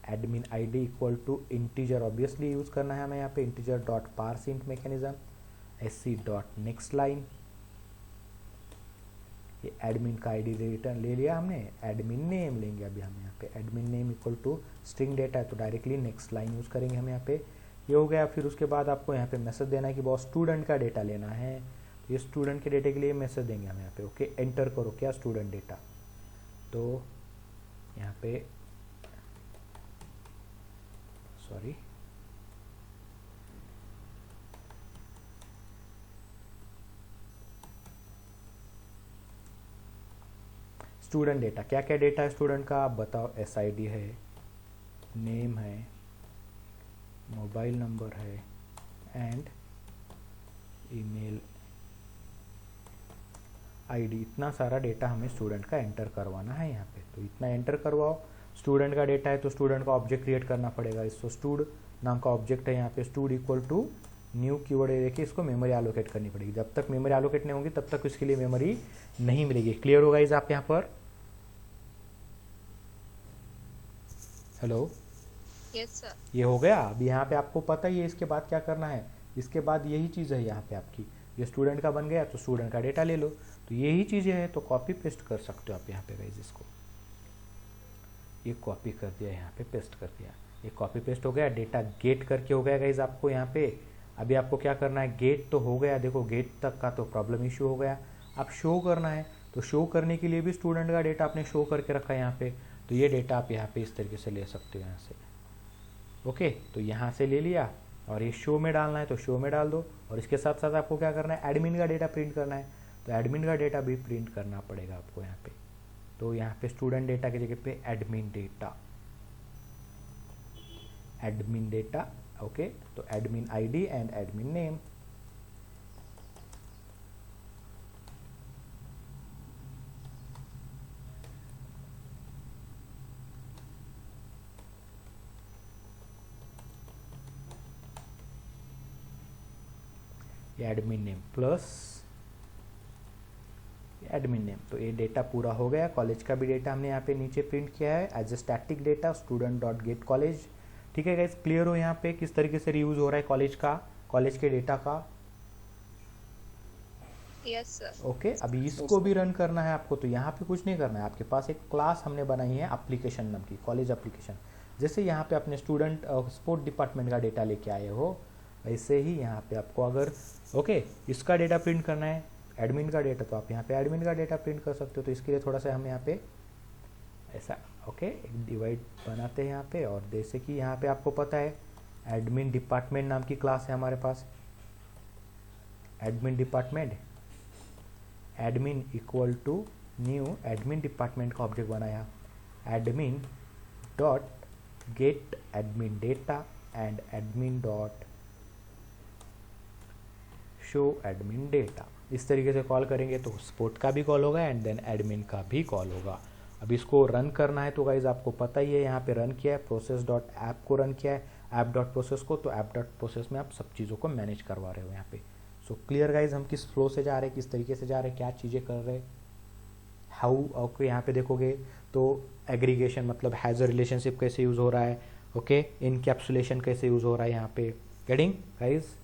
admin ID equal to integer obviously use करना है हमें यहाँ पे, integer dot parse int mechanism, SC dot next line, ये एडमिन का ID रिटर्न ले लिया हमने, एडमिन नेम लेंगे अभी हम यहाँ पे, admin name equal to string data है तो डायरेक्टली नेक्स्ट लाइन यूज़ करेंगे हम यहाँ पे। ये हो गया। फिर उसके बाद आपको यहाँ पे मैसेज देना है कि बॉस स्टूडेंट का डेटा लेना है, तो ये स्टूडेंट के डेटे के लिए मैसेज देंगे हम यहाँ पे, ओके एंटर करो क्या स्टूडेंट डेटा। तो यहाँ पे सॉरी स्टूडेंट डेटा, क्या क्या डेटा है स्टूडेंट का आप बताओ, SID है, नेम है, मोबाइल नंबर है एंड ईमेल ID। इतना सारा डेटा हमें स्टूडेंट का एंटर करवाना है यहाँ पे, तो इतना एंटर करवाओ। स्टूडेंट का डेटा है तो स्टूडेंट का ऑब्जेक्ट क्रिएट करना पड़ेगा, इसको स्टूड नाम का ऑब्जेक्ट है यहाँ पे, stud equal to new keyword है, देखिए इसको मेमोरी एलोकेट करनी पड़ेगी, जब तक मेमोरी एलोकेट नहीं होगी तब तक इसके लिए मेमोरी नहीं मिलेगी। क्लियर होगा इस आप यहाँ पर? Hello yes sir. ये हो गया। अब यहाँ पे आपको पता ही है इसके बाद क्या करना है, इसके बाद यही चीज़ है यहाँ पे आपकी, ये स्टूडेंट का बन गया तो स्टूडेंट का डेटा ले लो, तो यही चीज़ें हैं, तो कॉपी पेस्ट कर सकते हो आप यहाँ पे गाइस, इसको ये कॉपी कर दिया यहाँ पे पेस्ट कर दिया, ये कॉपी पेस्ट हो गया, डेटा गेट करके हो गया गाइस आपको यहाँ पे। अभी आपको क्या करना है, गेट तो हो गया, देखो गेट तक का तो प्रॉब्लम इशू हो गया, अब शो करना है, तो शो करने के लिए भी स्टूडेंट का डेटा आपने शो करके रखा है यहाँ पे, तो ये डेटा आप यहाँ पे इस तरीके से ले सकते हो यहाँ से, ओके। तो यहाँ से ले लिया और ये शो में डालना है तो शो में डाल दो, और इसके साथ साथ आपको क्या करना है, एडमिन का डेटा प्रिंट करना है, तो एडमिन का डेटा भी प्रिंट करना पड़ेगा आपको यहाँ पे। तो यहाँ पे स्टूडेंट डेटा की जगह पे admin data, admin data, okay. तो admin ID and admin name, admin name plus admin name. तो ये डेटा पूरा हो गया। कॉलेज का भी डेटा हमने यहाँ पे नीचे प्रिंट किया है as a static data, student dot get college. ठीक है गाइस, क्लियर हो यहाँ पे किस तरीके से रीयूज हो रहा है कॉलेज का, कॉलेज के डेटा का? Yes sir. ओके, अभी इसको भी रन करना है आपको, तो यहाँ पे कुछ नहीं करना है, आपके पास एक क्लास हमने बनाई है एप्लीकेशन नाम की, कॉलेज एप्लीकेशन। जैसे यहाँ पे अपने स्टूडेंट स्पोर्ट डिपार्टमेंट का डेटा लेके आए हो, ऐसे ही यहाँ पे आपको अगर ओके इसका डेटा प्रिंट करना है, एडमिन का डेटा, तो आप यहाँ पे एडमिन का डेटा प्रिंट कर सकते हो। तो इसके लिए थोड़ा सा हम यहाँ पे ऐसा ओके एक डिवाइड बनाते हैं यहाँ पे, और जैसे कि यहाँ पे आपको पता है एडमिन डिपार्टमेंट नाम की क्लास है हमारे पास, admin department, admin equal to new admin department का ऑब्जेक्ट बनाया, admin dot get admin data and admin dot show admin data. इस तरीके से कॉल करेंगे तो सपोर्ट का भी कॉल होगा एंड देन एडमिन का भी कॉल होगा। अब इसको रन करना है तो गाइज आपको पता ही है, यहाँ पे रन किया है प्रोसेस डॉट ऐप को रन किया है, ऐप डॉट प्रोसेस को, तो ऐप डॉट प्रोसेस में आप सब चीज़ों को मैनेज करवा रहे हो यहाँ पे। सो क्लियर गाइज, हम किस फ्लो से जा रहे हैं, किस तरीके से जा रहे हैं, क्या चीज़ें कर रहे हैं, हाउ। ओके यहाँ पे देखोगे तो एग्रीगेशन मतलब हैज़ अ रिलेशनशिप कैसे यूज़ हो रहा है, ओके इनकैप्सुलेशन कैसे यूज़ हो रहा है यहाँ पे, getting guys?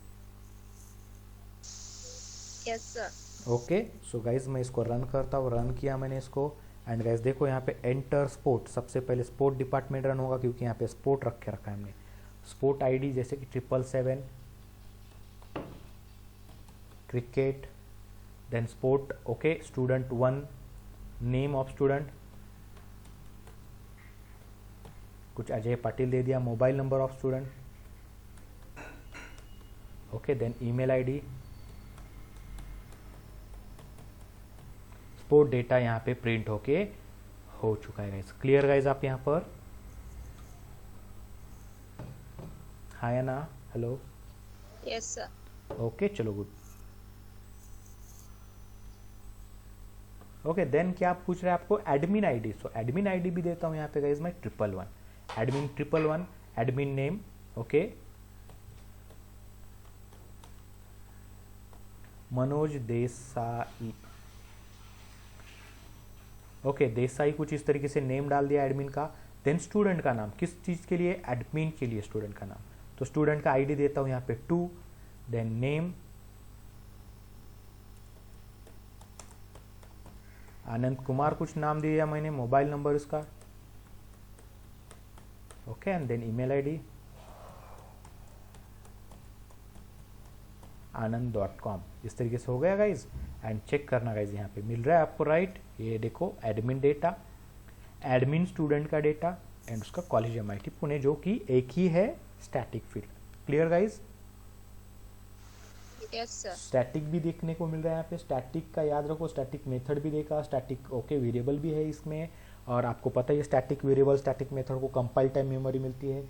Yes, sir. Okay so guys मैं इसको रन करता हूँ, रन किया मैंने इसको एंड गाइज देखो यहाँ पे एंटर स्पोर्ट, सबसे पहले स्पोर्ट डिपार्टमेंट रन होगा क्योंकि यहाँ पे स्पोर्ट रख के रखा है हमने। स्पोर्ट आईडी जैसे कि 777 cricket, then sport, okay student 1, name of student कुछ अजय पाटिल दे दिया, mobile number of student, okay then email ID, sport data यहाँ पे प्रिंट होके हो चुका है गाइस। Clear guys? आप यहाँ पर हाय ना, हेलो, Yes, sir. ओके चलो गुड। ओके देन क्या आप पूछ रहे हैं आपको एडमिन आईडी, सो एडमिन आईडी भी देता हूँ यहाँ पे गाइस मैं 111, admin 111, admin name okay Manoj Desai, okay Desai कुछ इस तरीके से नेम डाल दिया एडमिन का। देन स्टूडेंट का नाम, किस चीज़ के लिए, एडमिन के लिए स्टूडेंट का नाम, तो स्टूडेंट का आईडी देता हूं यहाँ पे 2, देन नेम आनंद कुमार कुछ नाम दिया मैंने, मोबाइल नंबर इसका okay and then email ID anand.com। इस तरीके से हो गया गाइज एंड चेक करना गाइज यहाँ पे मिल रहा है आपको राइट। ये देखो एडमिन डेटा, एडमिन स्टूडेंट का डेटा एंड उसका कॉलेज MIT पुणे जो कि एक ही है static field. Clear guys? Yes, sir. Static भी देखने को मिल रहा है यहाँ पे, स्टैटिक का याद रखो, स्टैटिक मेथड भी देखा, स्टैटिक ओके वेरिएबल भी है इसमें, और आपको पता ही है स्टैटिक वेरिएबल स्टैटिक मेथड को कंपाइल टाइम मेमोरी मिलती है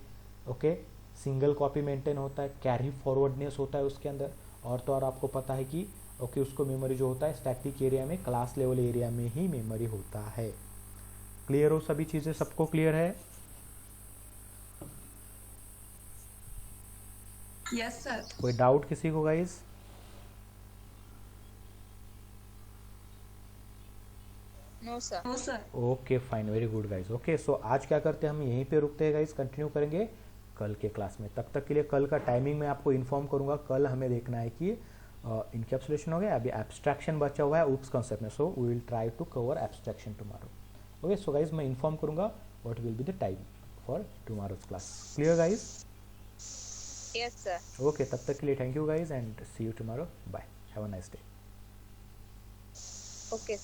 ओके, सिंगल कॉपी मेंटेन होता है, कैरी फॉरवर्डनेस होता है उसके अंदर, और तो और आपको पता है कि ओके उसको मेमोरी जो होता है स्टैटिक एरिया में क्लास लेवल एरिया में ही मेमोरी होता है। क्लियर हो सभी चीज़ें, सबको क्लियर है? Yes sir. कोई डाउट किसी को guys? No, sir. No sir. Okay fine, very good guys. Okay so आज क्या करते हैं हम यहीं पे रुकते हैं गाइज, कंटिन्यू करेंगे कल के क्लास में। तब तक के लिए कल का टाइमिंग मैं आपको इन्फॉर्म करूंगा। कल हमें देखना है कि इनकैप्सुलेशन हो गया, अभी एब्स्ट्रैक्शन बचा हुआ है ऊप्स कॉन्सेप्ट में, so we will try to cover abstraction tomorrow. Okay so guys मैं इन्फॉर्म करूंगा what will be the time for tomorrow's class. Clear guys? Yes, sir. Okay तब तक के लिए thank you guys and see you tomorrow, bye, have a nice day. Okay.